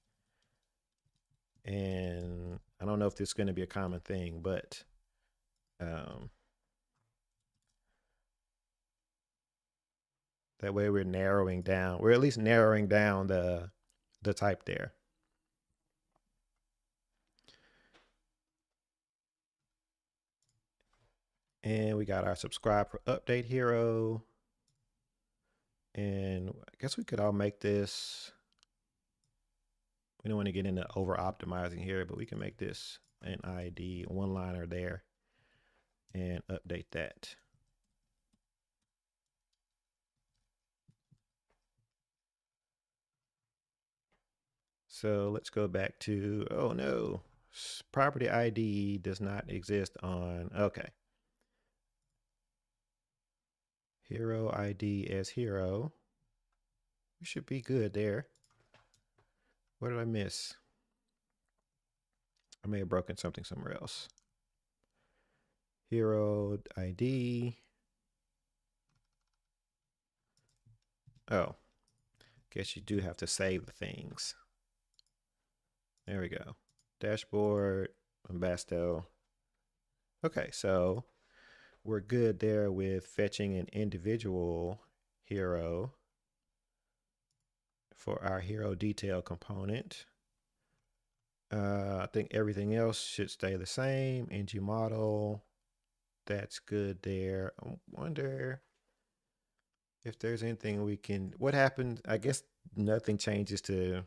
And I don't know if this is going to be a common thing, but that way we're narrowing down. We're at least narrowing down the type there. And we got our subscribe for update hero. And I guess we could all make this. We don't want to get into over optimizing here, but we can make this an ID one liner there and update that. So let's go back to, oh no, property ID does not exist on, okay. Hero ID as hero. We should be good there. What did I miss? I may have broken something somewhere else. hero ID. Oh, guess you do have to save the things. There we go. Dashboard, Basto. Okay, so we're good there with fetching an individual hero for our hero detail component. I think everything else should stay the same. ng model, that's good there. I wonder if there's anything we can, what happened? I guess nothing changes to,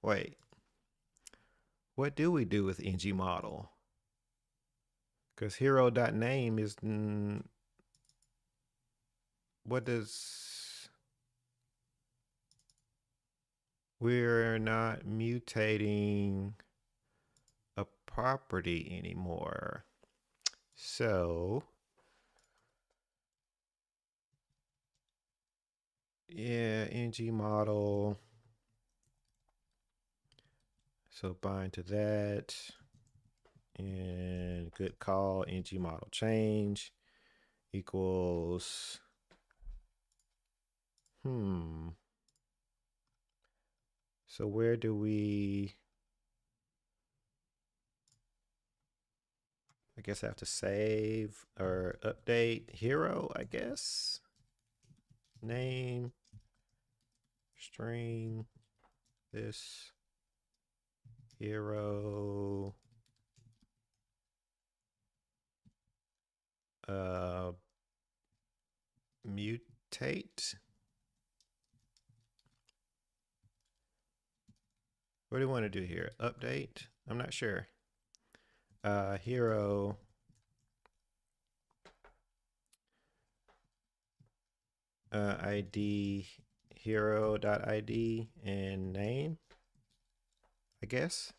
wait, what do we do with ng model? Because hero.name is, what does, we're not mutating a property anymore. So, yeah, ng model. So bind to that. And good call, ng model change equals, so where do we, I guess I have to save or update hero, I guess. Name, string, this hero, mutate. What do we want to do here? Update? I'm not sure. Hero ID hero.id and name, I guess.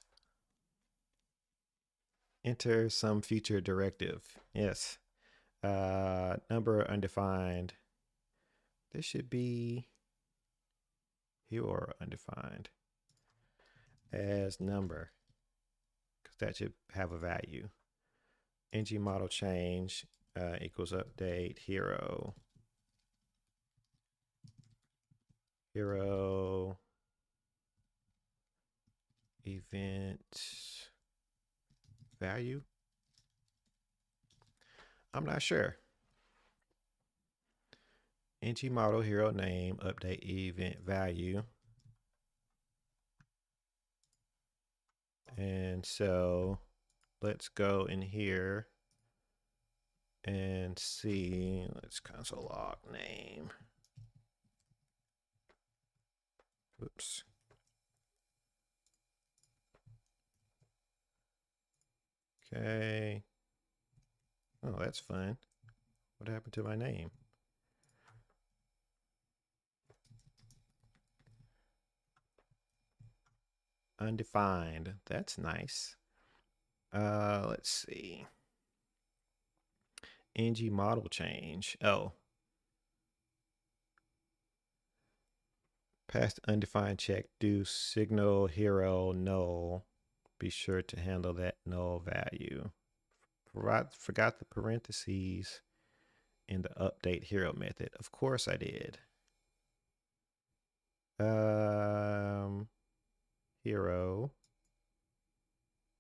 Enter some future directive. Yes. Number undefined. This should be hero undefined as number, because that should have a value. ng model change equals update hero event value. I'm not sure. ng model hero name update event value. And so let's go in here and see. Let's console log name. Oops. Okay. Oh, that's fun. What happened to my name? Undefined. That's nice. Let's see. ng model change. Oh. Past undefined check do signal hero null. Be sure to handle that null value. Forgot the parentheses in the update hero method. Of course I did. Hero.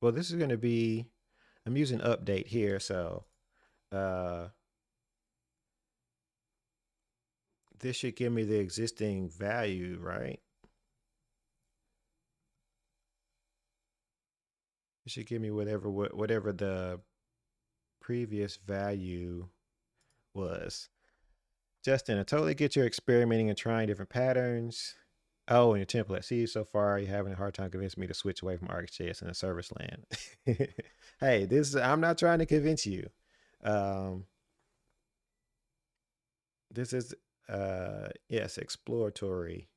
Well, this is going to be, I'm using update here, so this should give me the existing value, right? It should give me whatever the previous value was. Justin, I totally get your experimenting and trying different patterns. Oh, and your template. See, so far you're having a hard time convincing me to switch away from ArcGIS and the service land. Hey, I'm not trying to convince you. This is yes, exploratory.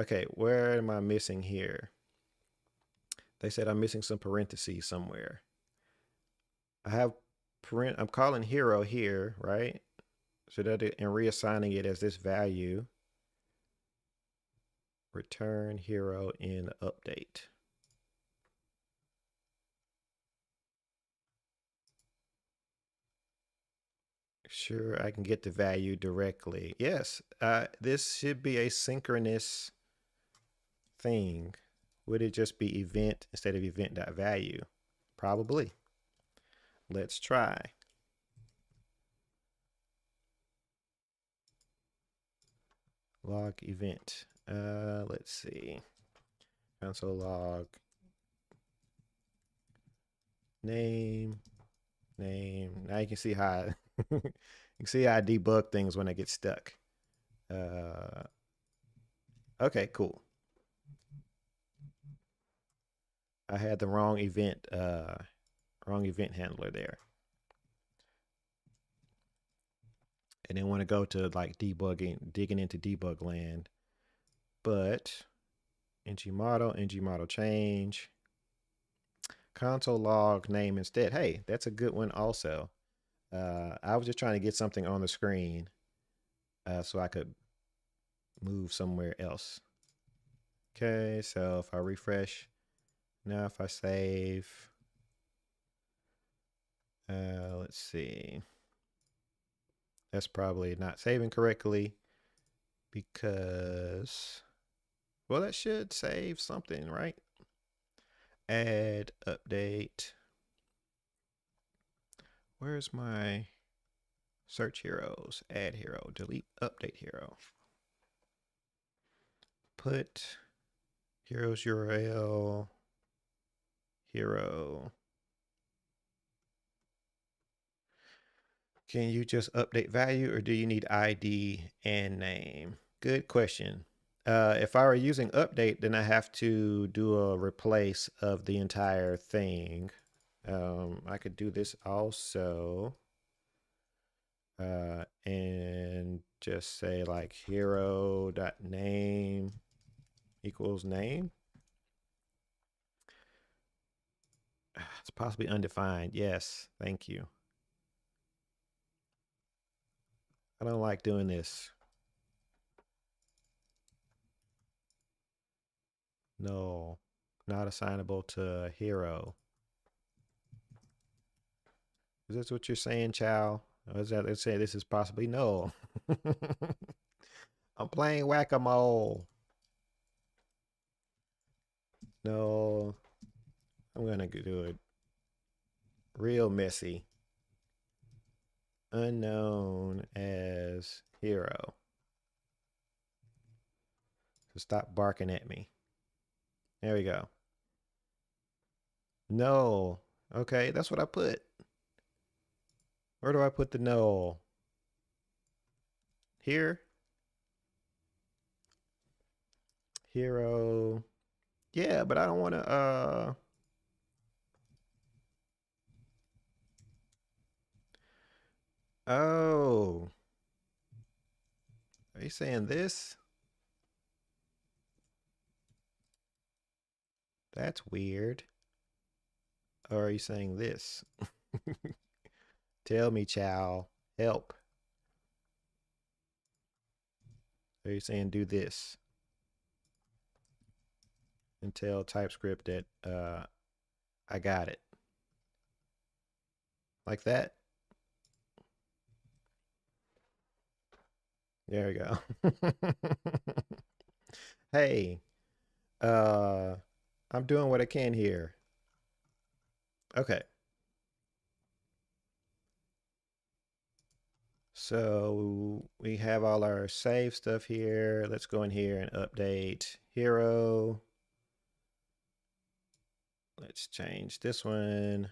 Okay, where am I missing here? They said I'm missing some parentheses somewhere. I have I'm calling hero here, right? So that and reassigning it as this value. Return hero in update. sure I can get the value directly. Yes, this should be a synchronous thing. Would it just be event instead of event.value? Probably. Let's try. Log event. Let's see. Console log name. Now you can see how you can see how I debug things when I get stuck. Okay, cool. I had the wrong event handler there. I didn't want to go to like digging into debug land. But ng model change, console log name instead. Hey, that's a good one also. I was just trying to get something on the screen so I could move somewhere else. Okay, so if I refresh, now if I save, let's see. That's probably not saving correctly because, well, that should save something, right? Add, update. Where's my search heroes? Add hero, delete, update hero. Put heroes URL, hero. Can you just update value or do you need ID and name? Good question. If I were using update, then I have to do a replace of the entire thing. I could do this also. And just say like hero.name equals name. It's possibly undefined. Yes, thank you. I don't like doing this. No, not assignable to hero. Is this what you're saying, Chow? Or is that let's say this is possibly no? I'm playing whack-a-mole. No, I'm gonna do it real messy. Unknown as hero. So stop barking at me. There we go. No. Okay, that's what I put. Where do I put the no? Here? Hero. Yeah, but I don't want to oh. Are you saying this? That's weird. Or are you saying this? Tell me, Chow. Help. Are you saying do this? And tell TypeScript that I got it. Like that? There we go. Hey, I'm doing what I can here. Okay. So we have all our save stuff here. Let's go in here and update hero. Let's change this one.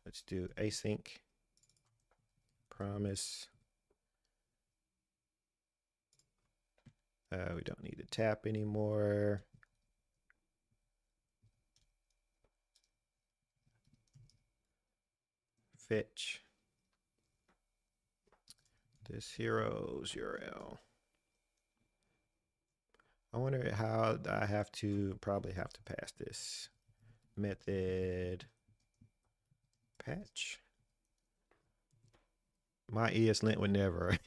Let's do async promise. We don't need to tap anymore. Fetch this hero's URL. I wonder how I have to probably have to pass this method patch. My ESLint would never.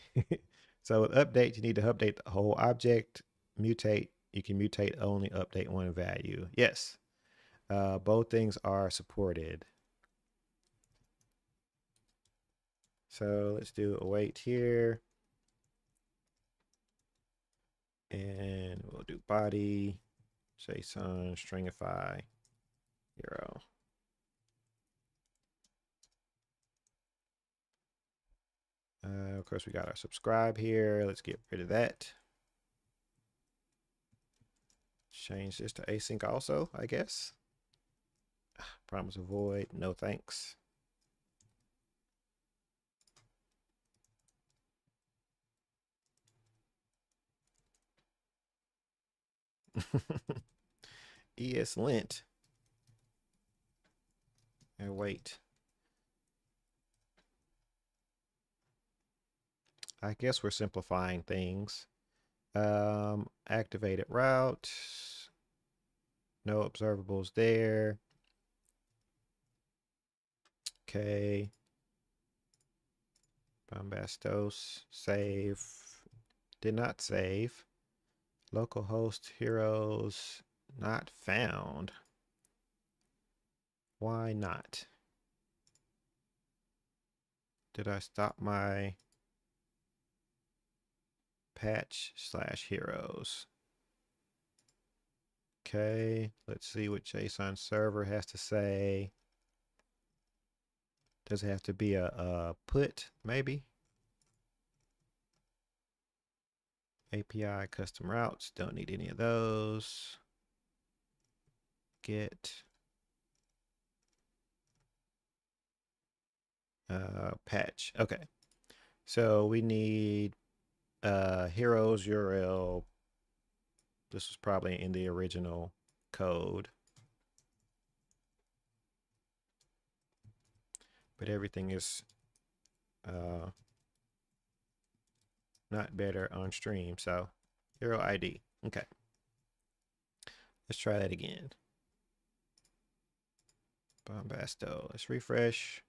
So with update, you need to update the whole object. Mutate, you can mutate only update one value. Yes, both things are supported. So let's do await here. And we'll do body, JSON, stringify, hero. Of course, we got our subscribe here. Let's get rid of that. Change this to async also, I guess. Promise avoid, no thanks. ESLint. And wait. I guess we're simplifying things. Activated route. No observables there. Okay. Bombastos. Save. Did not save. Localhost heroes not found. Why not? Did I stop my patch/heroes? Okay, let's see what JSON server has to say. Does it have to be a put, maybe? API custom routes, don't need any of those. Get patch. Okay, so we need heroes URL. This was probably in the original code, but everything is not better on stream. So hero ID. Okay, let's try that again. Bombasto. Let's refresh.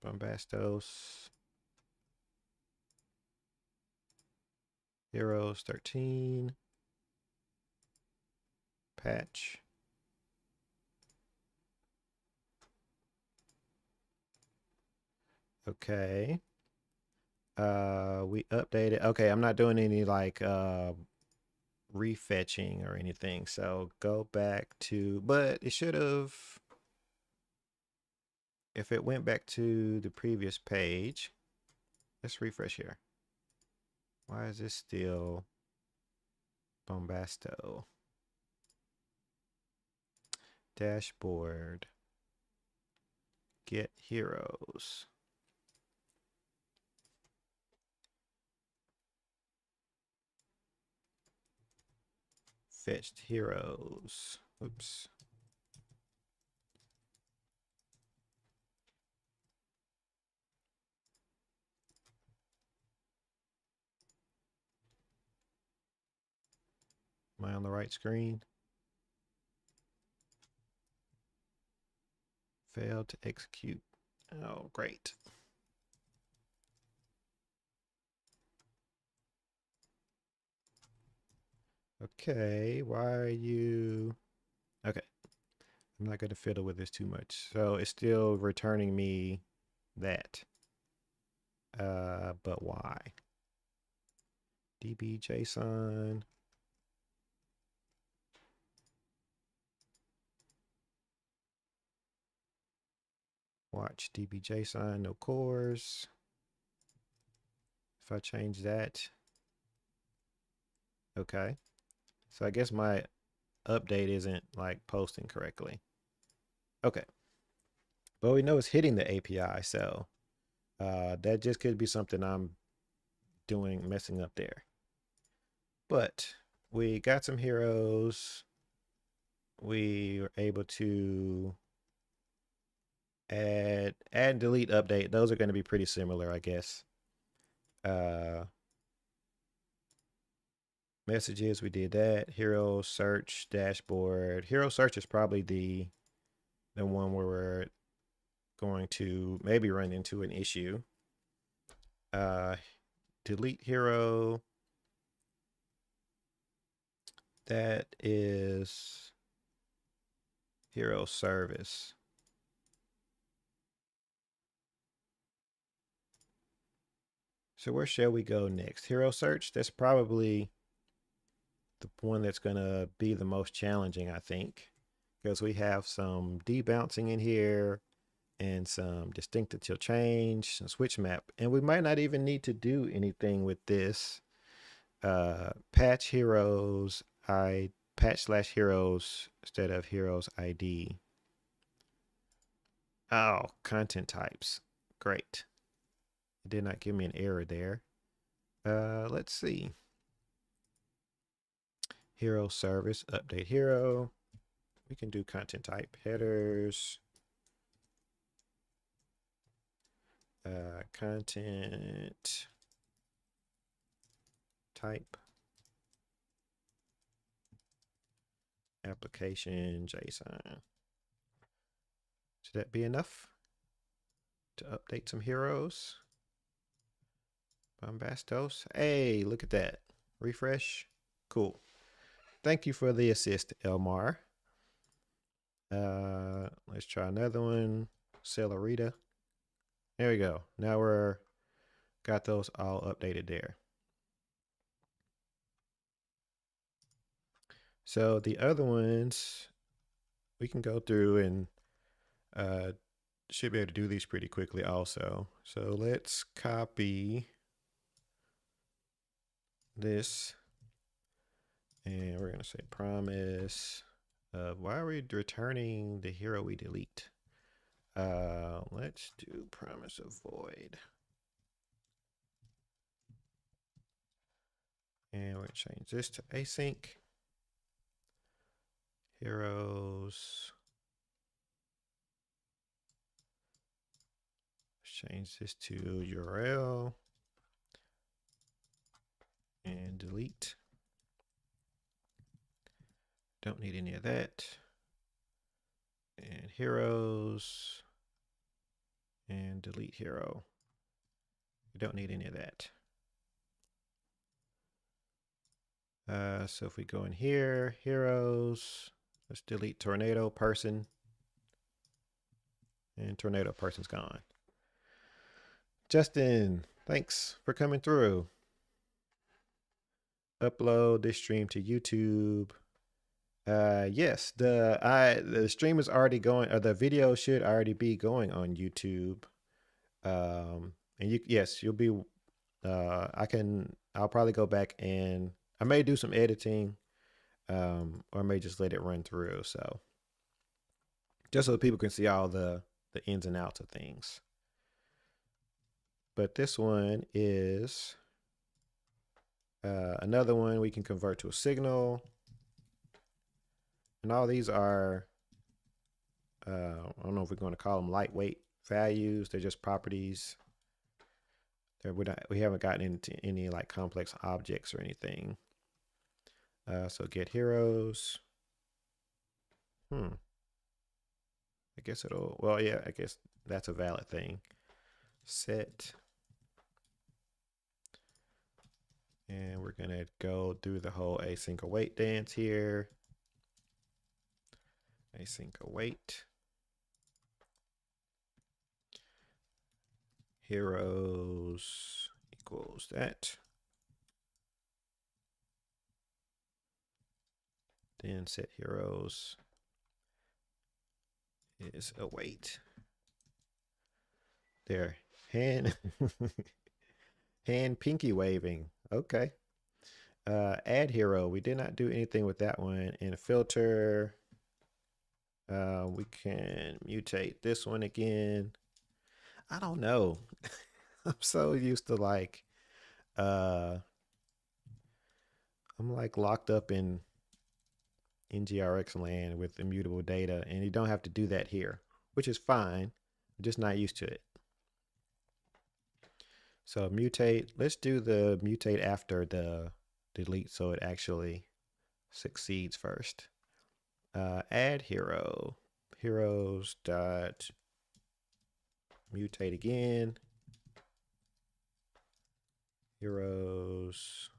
Bombastos. Heroes 13. Patch. Okay. We updated. Okay, I'm not doing any like refetching or anything. So go back to, but it should have, if it went back to the previous page, let's refresh here. Why is this still Bombasto? Dashboard. Get heroes. Fetched heroes. Oops. Am I on the right screen? Failed to execute. Oh, great. Okay, why are you... Okay, I'm not going to fiddle with this too much. So it's still returning me that. But why? DB JSON. Watch DB JSON, no cores. If I change that. Okay. So I guess my update isn't like posting correctly. Okay. But we know it's hitting the API, so that just could be something I'm doing, messing up there. But we got some heroes. We were able to add and delete, update. Those are going to be pretty similar, I guess. Messages, we did that. Hero search dashboard. Hero search is probably the one where we're going to maybe run into an issue. Delete hero. That is hero service. So where shall we go next? Hero search. That's probably the one that's going to be the most challenging, I think, because we have some debouncing in here and some distinctive change, some switch map, and we might not even need to do anything with this. Patch heroes, patch/heroes instead of heroes ID. Oh, content types. Great. It did not give me an error there. Let's see. Hero service, update hero. We can do content type headers. Content type application JSON. Should that be enough to update some heroes? Bombastos. Hey, look at that. Refresh. Cool. Thank you for the assist, Elmar. Let's try another one. Celerita. There we go. Now we're got those all updated there. So the other ones, we can go through and should be able to do these pretty quickly also. So let's copy this and we're going to say promise. Why are we returning the hero we delete? Let's do promise of void. And we're going to change this to async. Heroes. Change this to URL. And delete. Don't need any of that. And heroes. And delete hero. We don't need any of that. So if we go in here, heroes, let's delete tornado person. And tornado person's gone. Justin, thanks for coming through. Upload this stream to YouTube. Yes, the stream is already going, or the video should already be going on YouTube. And you'll be. I'll probably go back and I may do some editing, or I may just let it run through. So just so people can see all the ins and outs of things. But this one is another one we can convert to a signal. And all these are, I don't know if we're going to call them lightweight values. They're just properties. We haven't gotten into any like complex objects or anything. So get heroes. I guess well, yeah, I guess that's a valid thing. Set. And we're going to go through the whole async await dance here. Async await. Heroes equals that. Then set heroes is await. There. Hand hand pinky waving. Okay. Add hero. We did not do anything with that one. And a filter. We can mutate this one again. I don't know. I'm so used to like I'm like locked up in NGRX land with immutable data, and you don't have to do that here, which is fine. I'm just not used to it. So mutate, let's do the mutate after the delete so it actually succeeds first. Add hero, heroes dot mutate again. Heroes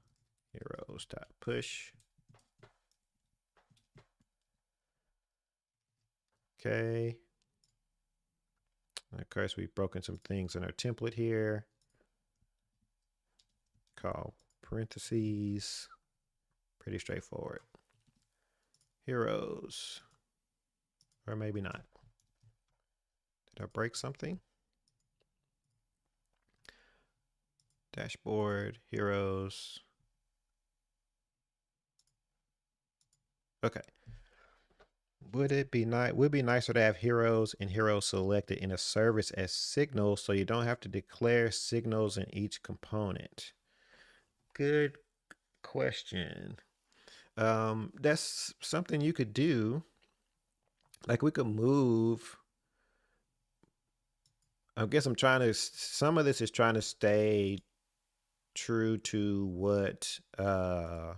dot push. Okay. Of course, we've broken some things in our template here. call parentheses. Pretty straightforward. Heroes. Or maybe not. Did I break something? Dashboard, heroes. Okay. Would it be nice? Would it be nicer to have heroes and heroes selected in a service as signals so you don't have to declare signals in each component? Good question. That's something you could do. Like we could move. I guess I'm trying to. Some of this is trying to stay true to what we're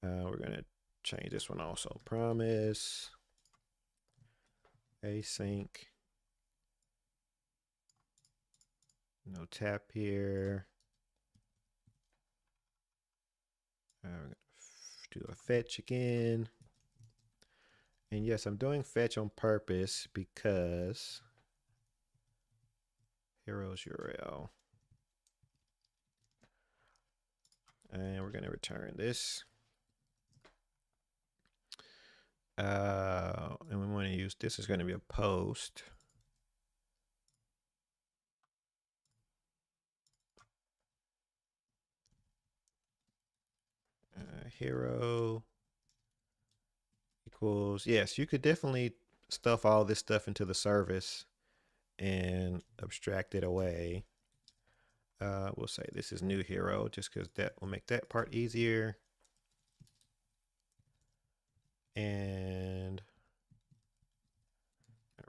gonna change this one also. Promise async. No tap here. We're gonna do a fetch again. And yes, I'm doing fetch on purpose because heroes URL. And we're gonna return this. And we want to use this is going to be a post. Hero equals, yes, you could definitely stuff all this stuff into the service and abstract it away. We'll say this is new hero just because that will make that part easier. And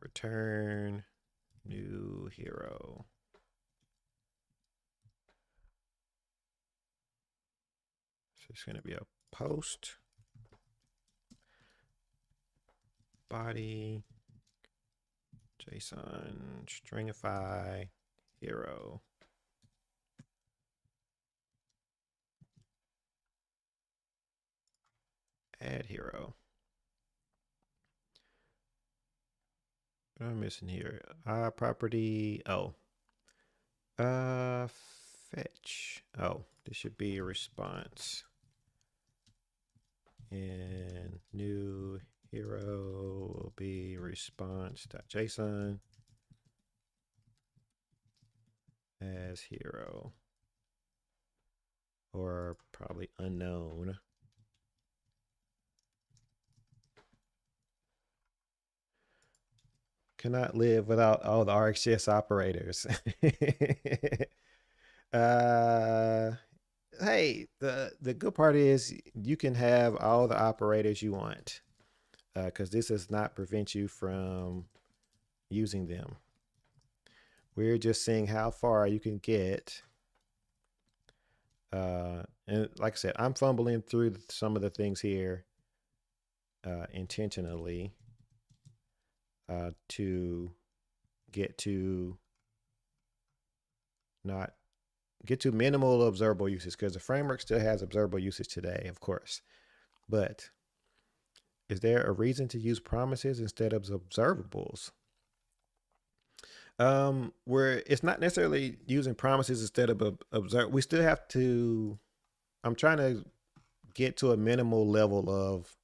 return new hero. So it's going to be a post. Body. JSON. Stringify. Hero. Add hero. What am I missing here? Property. Oh. Fetch. Oh, this should be a response. And new hero will be response.json as hero. Or probably unknown. Cannot live without all the RxJS operators. Hey, the good part is you can have all the operators you want, because this does not prevent you from using them. We're just seeing how far you can get. And like I said, I'm fumbling through some of the things here intentionally to get to not get to minimal observable usage, because the framework still has observable usage today, of course. But is there a reason to use promises instead of observables? Where it's not necessarily using promises instead of observe. We still have to. I'm trying to get to a minimal level of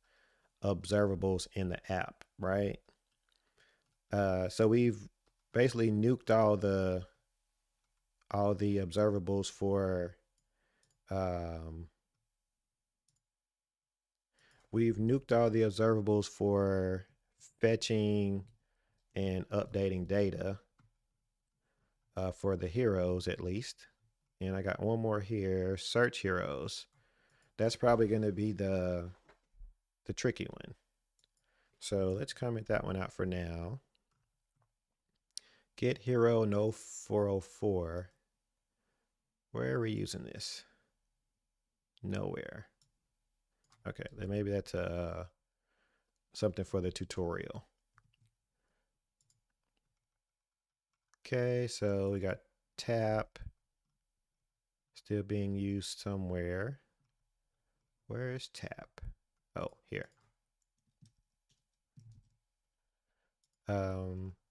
observables in the app, right? So we've basically nuked all the observables for we've nuked all the observables for fetching and updating data for the heroes at least. And I got one more here, search heroes. That's probably going to be the tricky one. So let's comment that one out for now. Get hero no 404. Where are we using this? Nowhere. Okay, then maybe that's something for the tutorial. Okay, so we got tap still being used somewhere. Where is tap? Oh, here.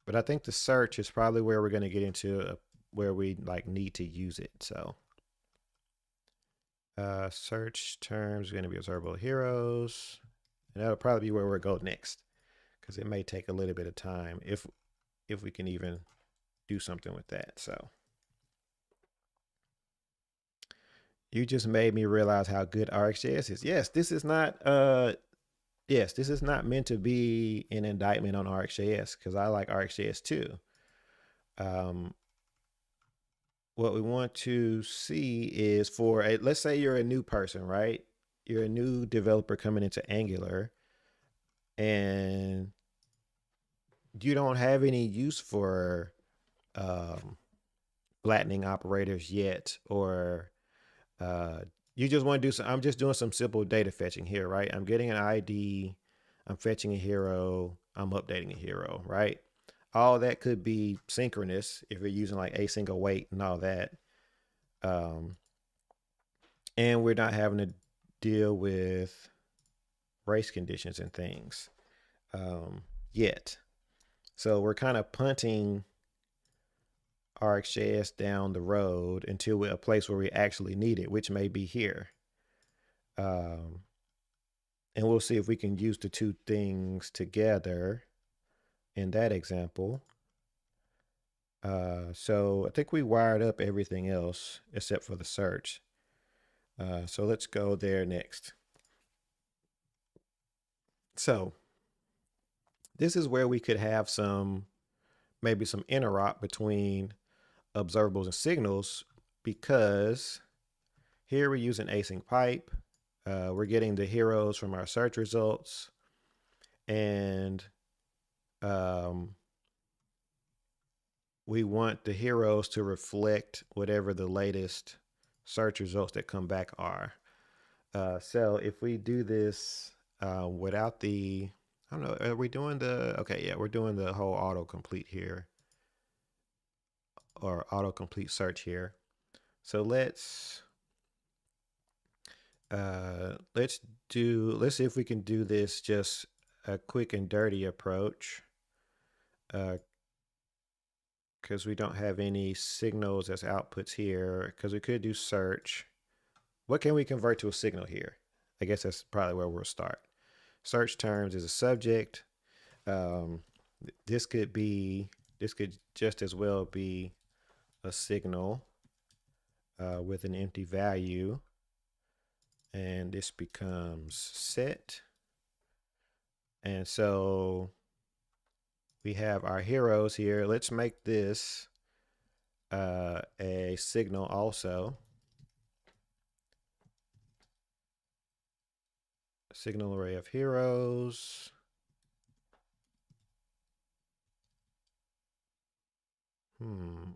But I think the search is probably where we're going to get into where we like need to use it. So Search terms are going to be observable heroes. And that'll probably be where we'll go next, because it may take a little bit of time if we can even do something with that. So you just made me realize how good RxJS is. Yes, this is not meant to be an indictment on RxJS, because I like RxJS too. Um, what we want to see is let's say you're a new person, right? You're a new developer coming into Angular, and you don't have any use for um, flattening operators yet, or uh, you just want to do some. I'm just doing some simple data fetching here, right? I'm getting an ID, I'm fetching a hero, I'm updating a hero, right? All that could be synchronous if you're using like async await and all that. Um, and we're not having to deal with race conditions and things yet. So we're kind of punting RxJS down the road until we're a place where we actually need it, which may be here. Um, and we'll see if we can use the two things together in that example. So I think we wired up everything else except for the search. So let's go there next. So this is where we could have maybe some interop between observables and signals, because here we're using async pipe. We're getting the heroes from our search results, and we want the heroes to reflect whatever the latest search results that come back are. So if we do this without I don't know, are we doing okay, yeah, we're doing the whole autocomplete here, or autocomplete search here. So let's see if we can do this just a quick and dirty approach, because we don't have any signals as outputs here, because we could do search. What can we convert to a signal here? I guess that's probably where we'll start. Search terms is a subject. Um, this could just as well be a signal with an empty value, and this becomes set. And so we have our heroes here. Let's make this a signal also. Signal array of heroes.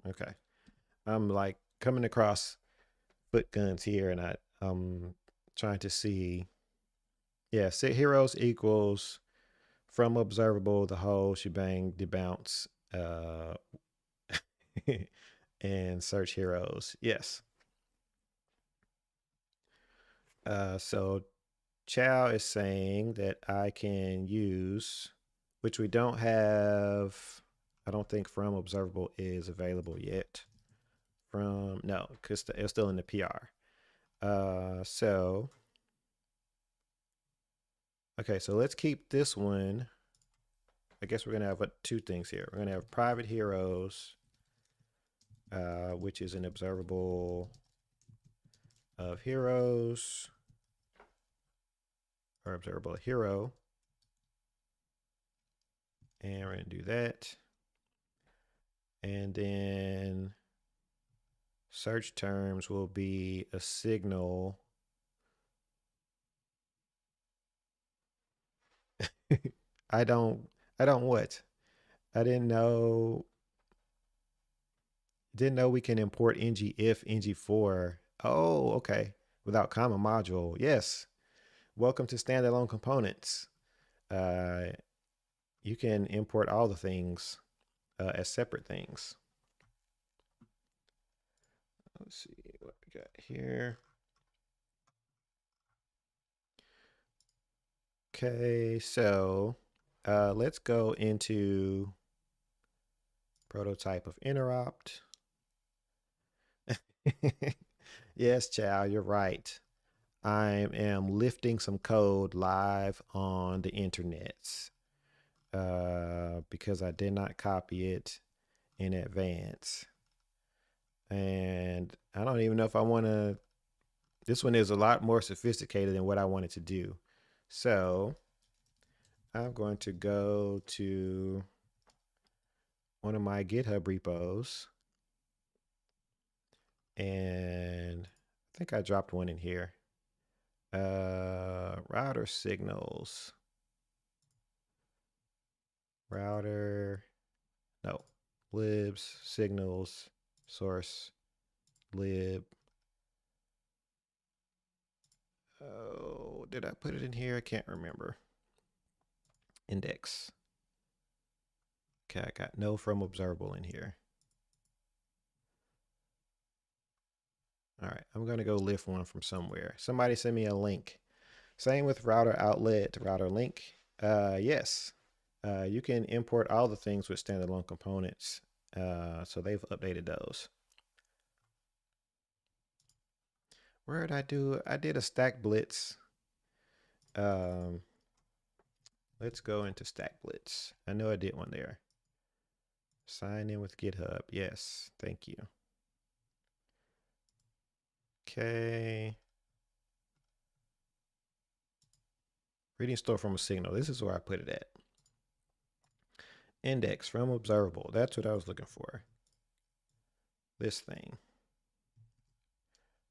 Okay. I'm like coming across foot guns here, and I'm trying to see. Yeah, set heroes equals from observable the whole shebang debounce and search heroes. Yes. So Chow is saying that I can use, which we don't have. I don't think from observable is available yet. No, because it's still in the PR. So okay, so let's keep this one. I guess we're gonna have two things here. We're gonna have private heroes, which is an observable of heroes, or observable hero, and we're gonna do that. And then search terms will be a signal. I don't what? I didn't know we can import ng if ng4. Oh, okay. Without comma module. Yes. Welcome to standalone components. Uh, you can import all the things as separate things. Let's see what we got here. Okay, so let's go into prototype of interopt. Yes, Chow, you're right. I am lifting some code live on the internet because I did not copy it in advance. And I don't even know if I want to. This one is a lot more sophisticated than what I wanted to do. So I'm going to go to one of my GitHub repos. And I think I dropped one in here. Router signals. Router. No. Libs, signals, source, lib. Oh, did I put it in here? I can't remember. Index. Okay, I got no from observable in here. All right, I'm going to go lift one from somewhere. Somebody send me a link. Same with router outlet, router link. Yes, you can import all the things with standalone components. So they've updated those. Where did I do? I did a stack blitz. Let's go into stack blitz. I know I did one there. Sign in with GitHub. Yes, thank you. Okay. Reading store from a signal. This is where I put it at. Index from observable. That's what I was looking for. This thing.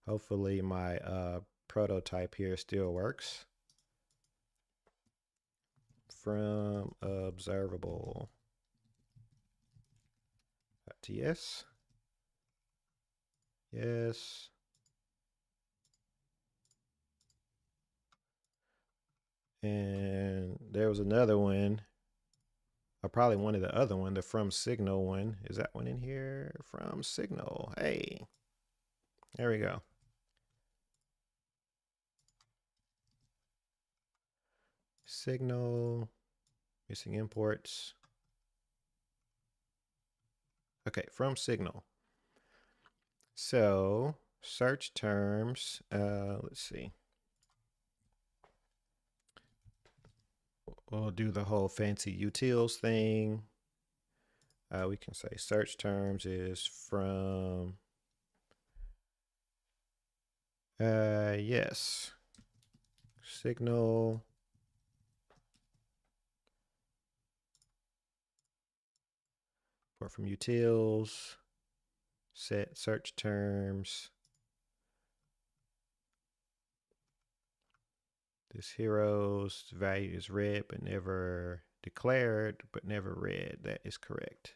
Hopefully my prototype here still works. From observable. TS. Yes. And there was another one. I probably wanted the other one, the from signal one. Is that one in here? From signal. Hey. There we go. Signal. Missing imports. Okay, from signal. So search terms. Let's see. We'll do the whole fancy utils thing. We can say search terms is from. Yes. Signal. Or from utils. Set search terms. This hero's value is read but never declared, but never read. That is correct.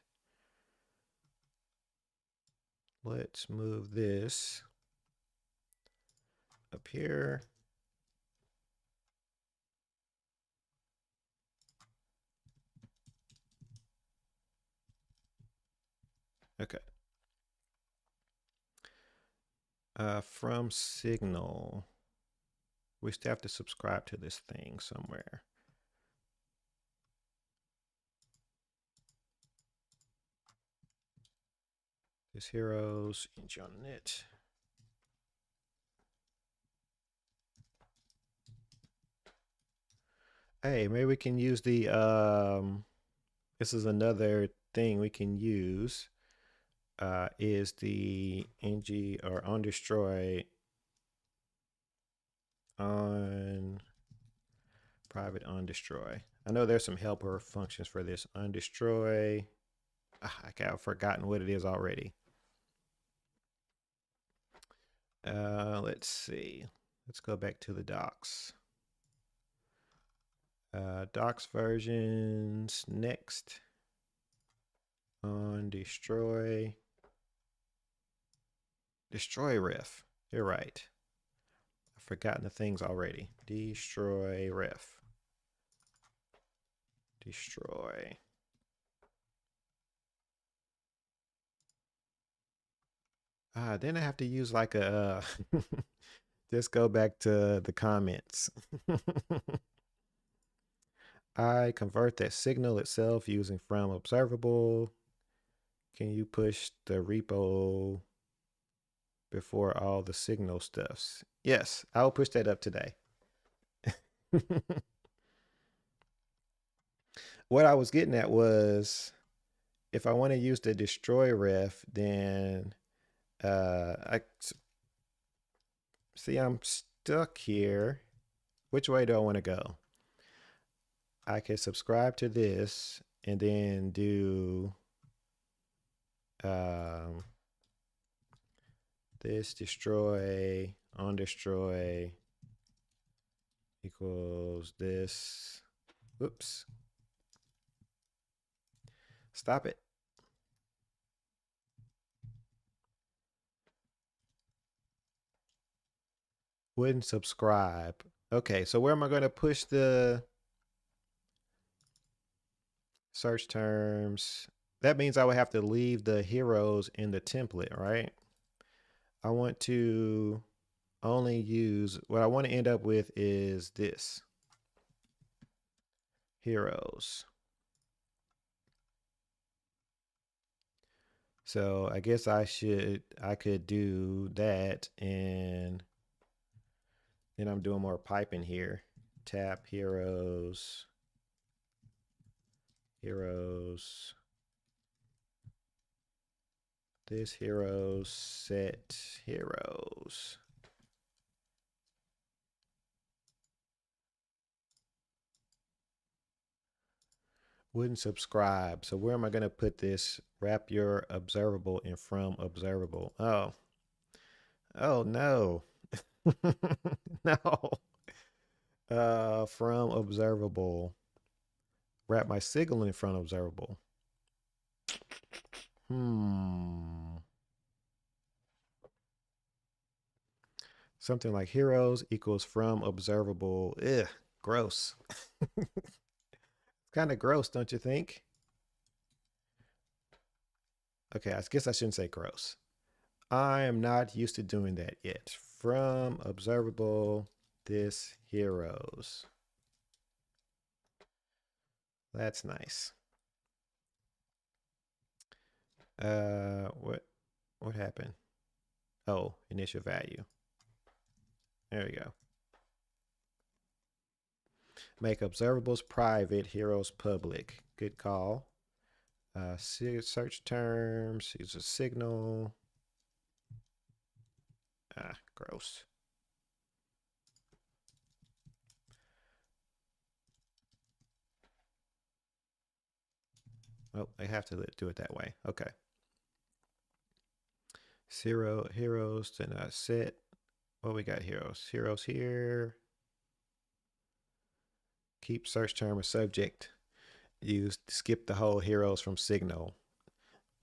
Let's move this up here. Okay. From signal. We still have to subscribe to this thing somewhere. This heroes init. Hey, maybe we can use the this is another thing we can use is the ng or on destroy on private on destroy. I know there's some helper functions for this on destroy. I've forgotten what it is already. Let's see. Let's go back to the docs. Docs versions next on destroy ref. You're right. I've forgotten the things already. Destroy ref. Destroy. Then I have to use like a just go back to the comments. I convert that signal itself using from observable. Can you push the repo before all the signal stuffs? Yes, I will push that up today. What I was getting at was if I want to use the destroy ref, then I see I'm stuck here. Which way do I want to go? I can subscribe to this and then do um, this destroy on destroy equals this. Oops. Stop it. Wouldn't subscribe. Okay, so where am I going to push the search terms? That means I would have to leave the heroes in the template, right? I want to only use, what I want to end up with is this. Heroes. So I guess I could do that, and then I'm doing more piping here. Tap heroes, heroes, this heroes, set heroes. Wouldn't subscribe. So where am I going to put this? Wrap your observable in from observable. Oh no. No. From observable. Wrap my signal in front observable. Something like heroes equals from observable. Ugh, gross. Kind of gross, don't you think? Okay, I guess I shouldn't say gross. I am not used to doing that yet. From observable, this heroes. That's nice. What happened? Oh, initial value. There we go. Make observables private, heroes public. Good call. Search terms. Use a signal. Ah, gross. Oh, I have to do it that way. Okay. Zero heroes to not set. What we got heroes? Heroes here. Keep search term as subject. Use skip the whole heroes from signal.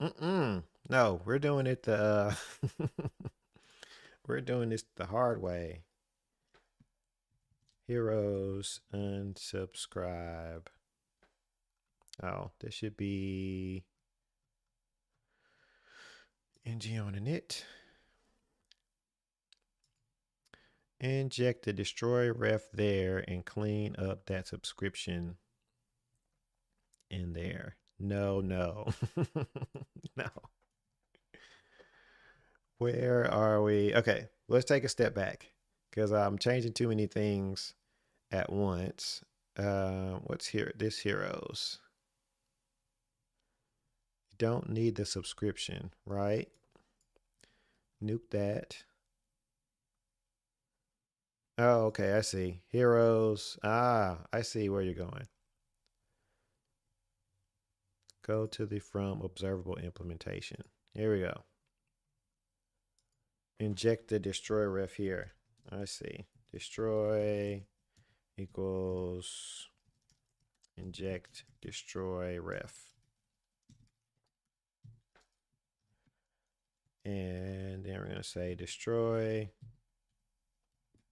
No, we're doing it the we're doing this the hard way. Heroes unsubscribe. Oh, this should be ng on init. Inject the destroy ref there and clean up that subscription in there. No, no. No. Where are we? Okay, let's take a step back because I'm changing too many things at once. What's here? This heroes. You don't need the subscription, right? Nuke that. Oh, okay, I see. Heroes. Ah, I see where you're going. Go to the from observable implementation. Here we go. Inject the destroy ref here. I see. Destroy equals inject destroy ref. And then we're going to say destroy.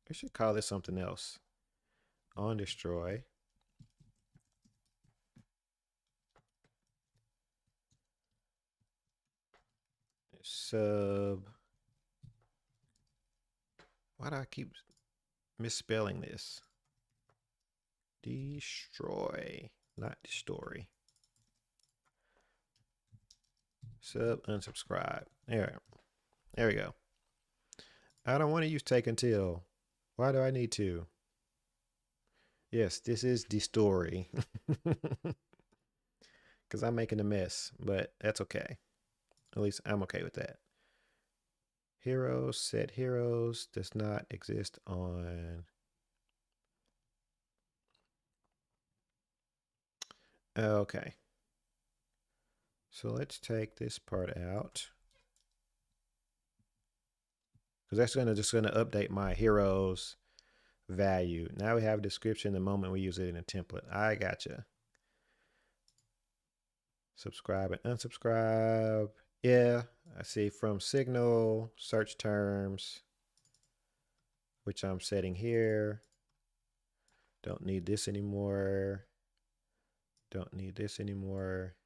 We should call this something else. On destroy. Sub. Why do I keep misspelling this? Destroy, not destroy. Sub unsubscribe. There we go. I don't want to use take until. Why do I need to? Yes, this is the story. Because I'm making a mess, but that's okay. At least I'm okay with that. Heroes, set heroes does not exist on. Okay. So let's take this part out. Because that's just gonna update my heroes value. Now we have a description the moment we use it in a template. I gotcha. Subscribe and unsubscribe. Yeah, I see from signal, search terms, which I'm setting here. Don't need this anymore. Don't need this anymore.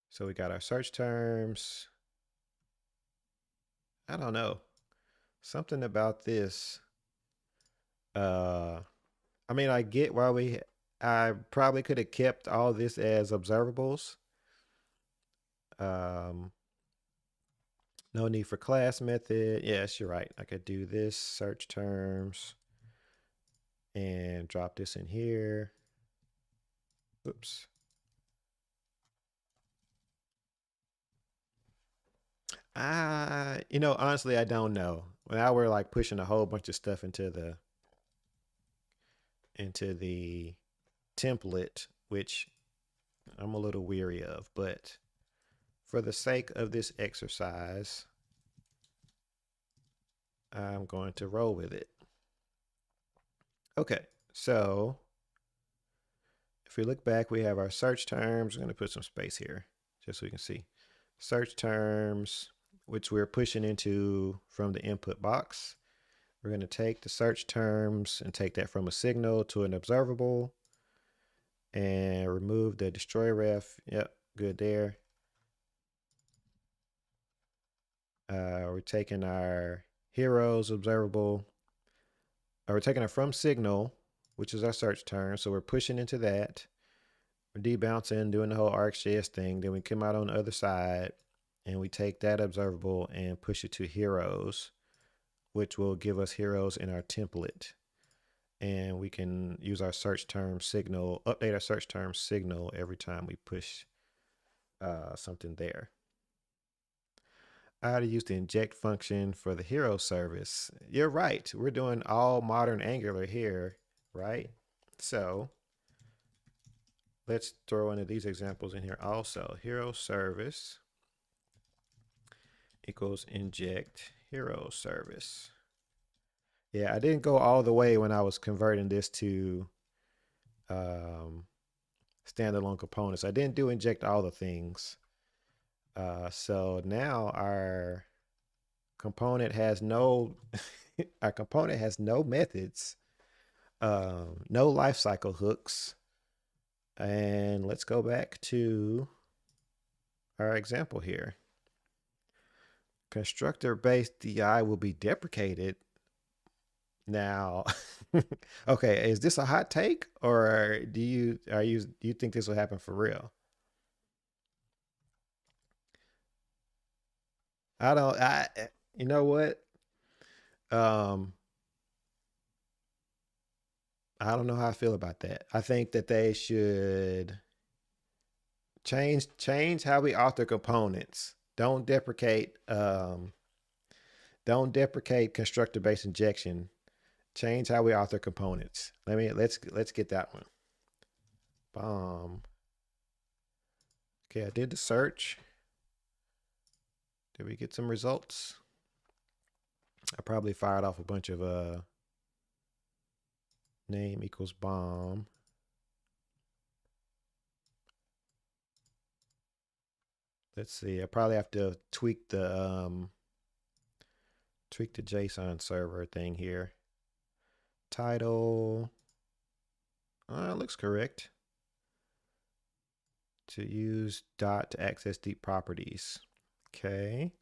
So we got our search terms. I don't know. Something about this. Uh I mean, I get why I probably could have kept all this as observables. Um no need for class method. Yes, you're right. I could do this search terms and drop this in here. Oops. Honestly, I don't know. Now we're like pushing a whole bunch of stuff into the template, which I'm a little weary of, but for the sake of this exercise, I'm going to roll with it. Okay, so if we look back, we have our search terms. I'm going to put some space here just so we can see. Search terms, which we're pushing into from the input box. We're going to take the search terms and take that from a signal to an observable and remove the destroy ref. Yep, good there. We're taking our heroes observable. We're taking it from signal, which is our search term. So we're pushing into that. We're debouncing, doing the whole RxJS thing. Then we come out on the other side and we take that observable and push it to heroes, which will give us heroes in our template. And we can use our search term signal, update our search term signal every time we push something there. How to use the inject function for the hero service. You're right. We're doing all modern Angular here, right? So let's throw into these examples in here also. Hero service equals inject hero service. Yeah, I didn't go all the way when I was converting this to standalone components. I didn't do inject all the things. So now our component has no our component has no methods, no lifecycle hooks. And let's go back to our example here. Constructor-based DI will be deprecated. Now, okay, is this a hot take, or do you think this will happen for real? I don't. You know what? Um, I don't know how I feel about that. I think that they should change how we author components. Don't deprecate constructor based injection. Change how we author components. Let's get that one. Bomb. Okay, I did the search. Did we get some results? I probably fired off a bunch of name equals bomb. Let's see. I probably have to tweak the JSON server thing here. Title. It looks correct. To use dot to access deep properties. Okay.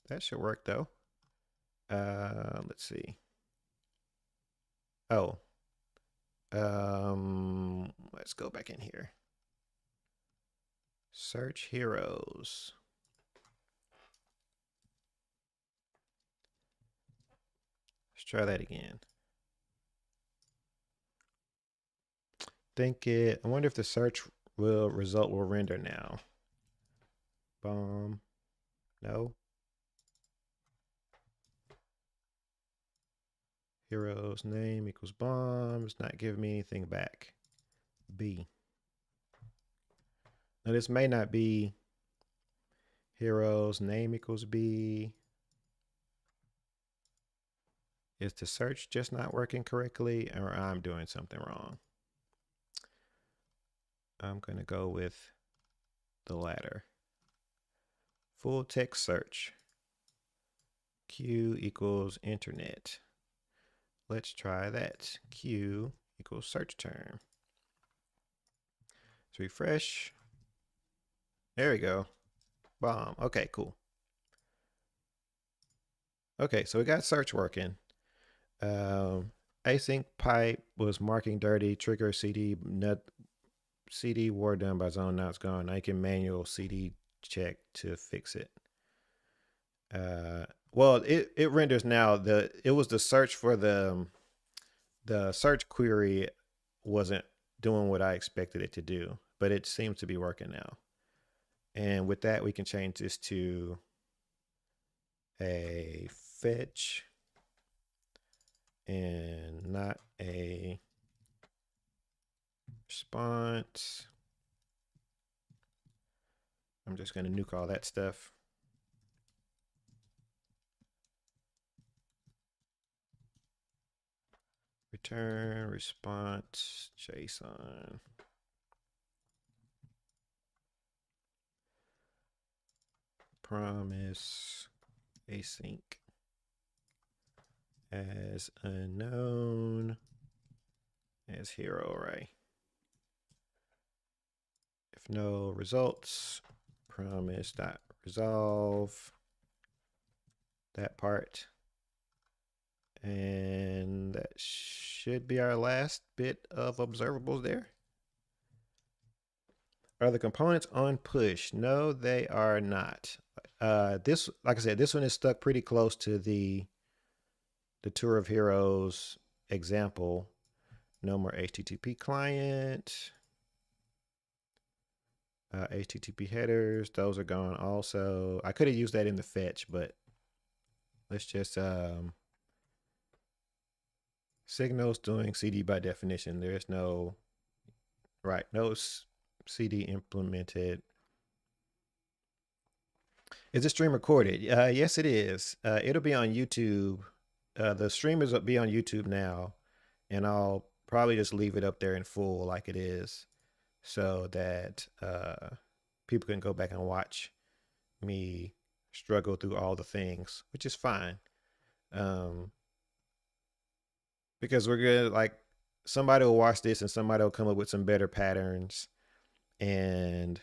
That should work though. Let's see. Oh. Let's go back in here. Search heroes. Let's try that again. I wonder if the search result will render now. Bomb. No. Hero's name equals bomb. It's not giving me anything back. B. Now this may not be hero's name equals B. Is the search just not working correctly, or I'm doing something wrong? I'm going to go with the latter. Full text search. Q equals internet. Let's try that. Q equals search term. Let's refresh. There we go. Bomb. Okay, cool. Okay, so we got search working. Async pipe was marking dirty. Trigger CD war done by zone. Now it's gone. I can manual CD check to fix it. Well, it renders now. It was the search for the search query wasn't doing what I expected it to do, but it seems to be working now. And with that, we can change this to a fetch and not a response. I'm just going to nuke all that stuff. Return response JSON. Promise async as unknown as hero array. If no results, promise dot resolve that part. And that should be our last bit of observables there. Are the components on push? No, they are not. This, like I said, this one is stuck pretty close to the Tour of Heroes example. No more HTTP client. HTTP headers, those are gone also. I could have used that in the fetch, but let's just signals doing CD by definition. There's no CD implemented. Is the stream recorded? Yes, it is. It'll be on YouTube. The stream is be on YouTube now, and I'll probably just leave it up there in full like it is, so that people can go back and watch me struggle through all the things, which is fine. Because we're gonna like somebody will watch this and somebody will come up with some better patterns and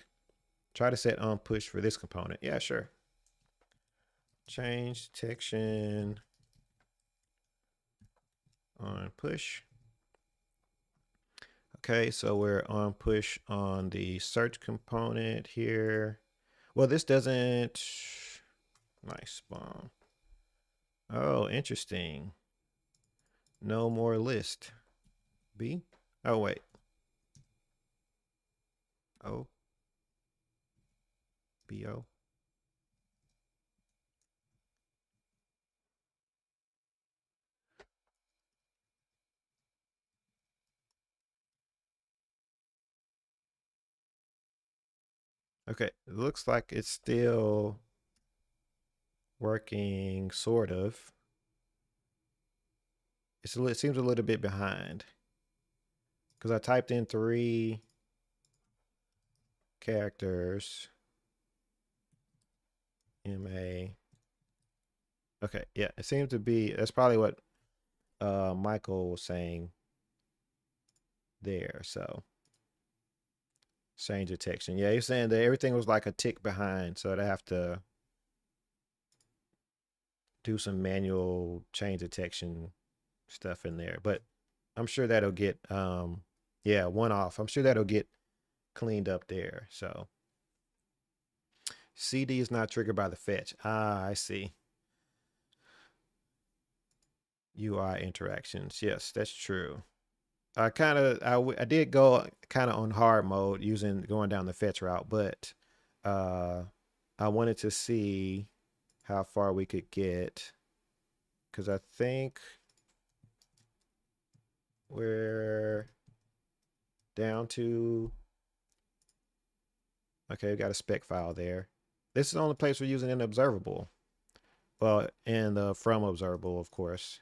try to set on push for this component. Yeah, sure. Change detection on push. Okay, so we're on push on the search component here. Well, this doesn't. Nice bomb. Oh, interesting. No more list. B? Oh, wait. O. BO. Okay, it looks like it's still working, sort of. It seems a little bit behind because I typed in 3 characters. MA. Okay, yeah, it seems to be. That's probably what Michael was saying there. So change detection. Yeah, he's saying that everything was like a tick behind, so I'd have to do some manual change detection stuff in there. But I'm sure that'll get yeah, one off. I'm sure that'll get cleaned up there. So CD is not triggered by the fetch. Ah, I see. UI interactions. Yes, that's true. I did go kind of on hard mode using going down the fetch route, but uh I wanted to see how far we could get because I think we're down to okay, we got a spec file there. This is the only place we're using an observable. Well, and the from observable, of course.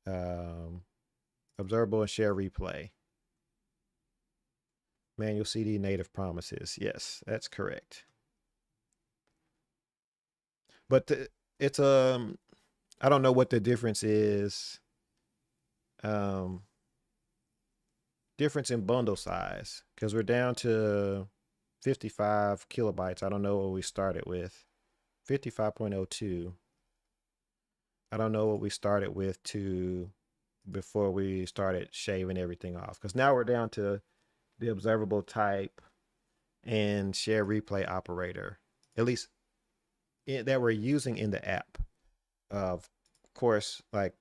Um, observable and share replay. Manual CD native promises. Yes, that's correct. But it's I don't know what the difference is. Um, difference in bundle size because we're down to 55 kilobytes. I don't know what we started with. 55.02. I don't know what we started with to before we started shaving everything off because now we're down to the observable type and share replay operator, at least that we're using in the app. Of course, like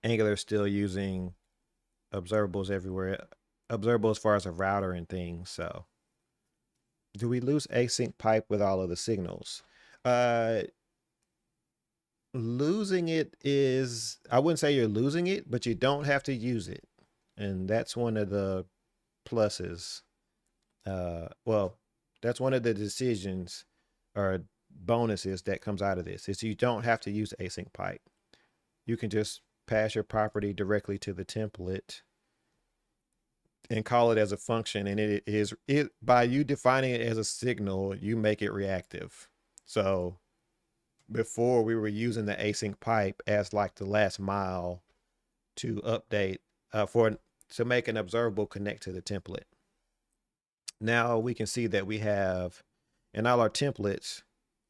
Angular's still using observables everywhere, observable as far as a router and things. So, do we lose async pipe with all of the signals? Uh, losing it is, I wouldn't say you're losing it, but you don't have to use it, and that's one of the pluses. Well, that's one of the decisions or bonuses that comes out of this is you don't have to use async pipe. You can just pass your property directly to the template and call it as a function, and it by you defining it as a signal, you make it reactive. So before we were using the async pipe as like the last mile to update for to make an observable connect to the template. Now we can see that we have in all our templates,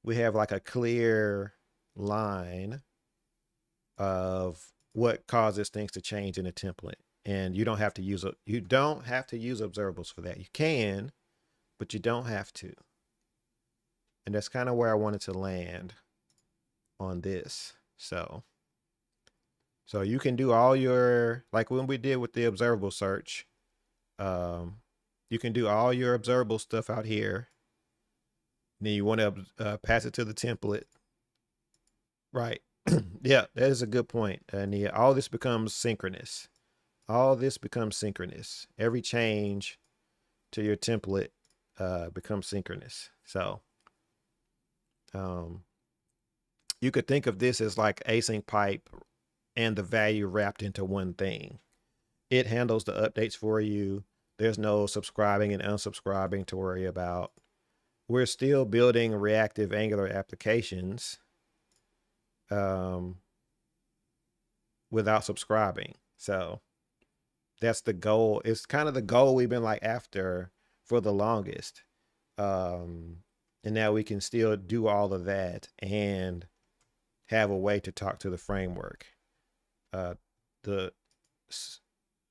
we have like a clear line of what causes things to change in a template. And you don't have to use observables for that. You can, but you don't have to. And that's kind of where I wanted to land on this. So you can do all your, like when we did with the observable search, you can do all your observable stuff out here. Then you want to pass it to the template. Right. Yeah, that is a good point. And yeah, all this becomes synchronous. Every change to your template becomes synchronous. So you could think of this as like async pipe and the value wrapped into one thing. It handles the updates for you. There's no subscribing and unsubscribing to worry about. We're still building reactive Angular applications without subscribing. So that's the goal. It's kind of the goal we've been like after for the longest. And now we can still do all of that and have a way to talk to the framework. The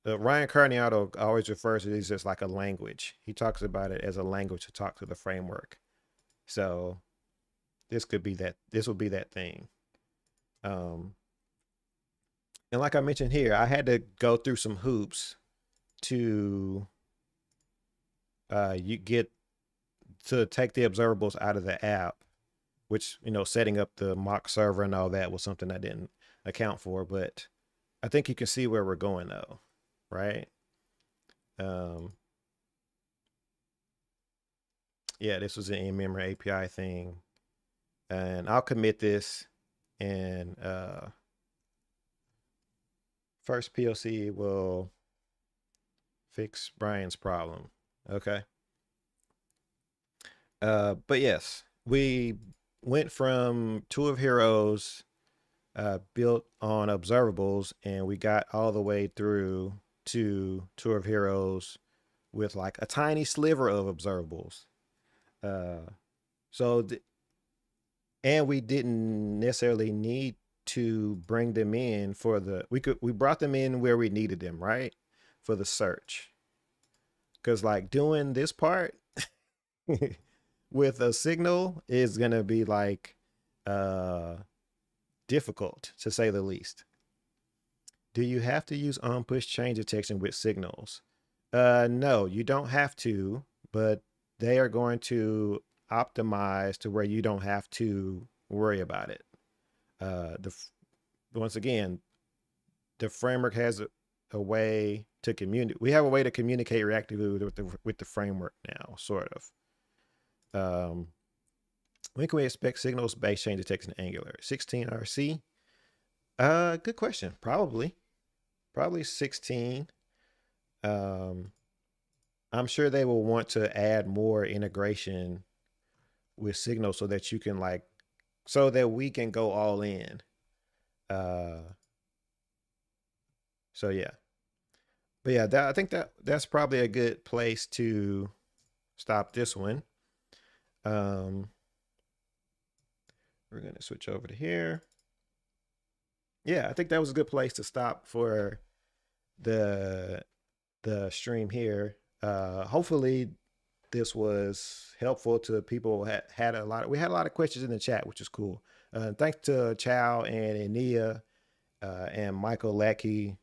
Ryan Carniato always refers to these as like a language. He talks about it as a language to talk to the framework. So this could be that. This will be that thing. And like I mentioned here, I had to go through some hoops to you get to take the observables out of the app, which setting up the mock server and all that was something I didn't account for, but I think you can see where we're going though, right? Yeah, this was an in-memory API thing, and I'll commit this, and first POC will fix Brian's problem. Okay. But yes, we went from Tour of Heroes built on observables, and we got all the way through to Tour of Heroes with like a tiny sliver of observables. And we didn't necessarily need to bring them in for we brought them in where we needed them, right? For the search. Because like doing this part, with a signal is going to be like difficult to say the least. Do you have to use on push change detection with signals? No, you don't have to, but they are going to optimize to where you don't have to worry about it. Once again, the framework has a way to communicate. We have a way to communicate reactively with the framework now, sort of. When can we expect signals based change detection in Angular? 16 RC? Good question. Probably 16. I'm sure they will want to add more integration with signals so that you can so that we can go all in. So yeah, but yeah, I think that's probably a good place to stop this one. We're gonna switch over to here. Yeah, I think that was a good place to stop for the stream here. Hopefully this was helpful to people who had a lot. We had a lot of questions in the chat, which is cool. Thanks to Chow and Ania and Michael Lackey,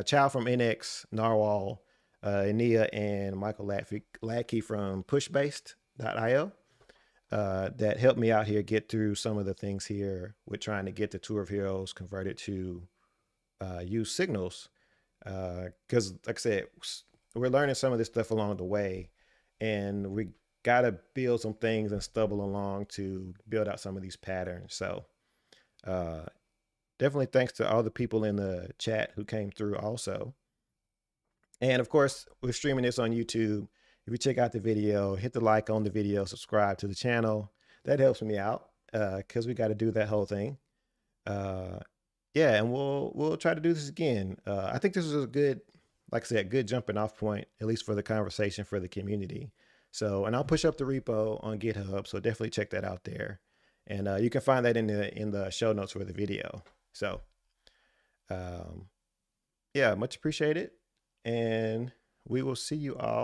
Chow from NX Narwhal, Ania and Michael Lackey from Pushbased.io. That helped me out here get through some of the things here with trying to get the Tour of Heroes converted to use signals. Because like I said, we're learning some of this stuff along the way, and we got to build some things and stumble along to build out some of these patterns. So definitely thanks to all the people in the chat who came through also. And of course, we're streaming this on YouTube. If you check out the video, hit the like on the video, subscribe to the channel. That helps me out because we got to do that whole thing. Yeah, and we'll try to do this again. I think this is a good, like I said, good jumping off point, at least for the conversation for the community. So, and I'll push up the repo on GitHub, so definitely check that out there. And you can find that in the show notes for the video. So, yeah, much appreciated, and we will see you all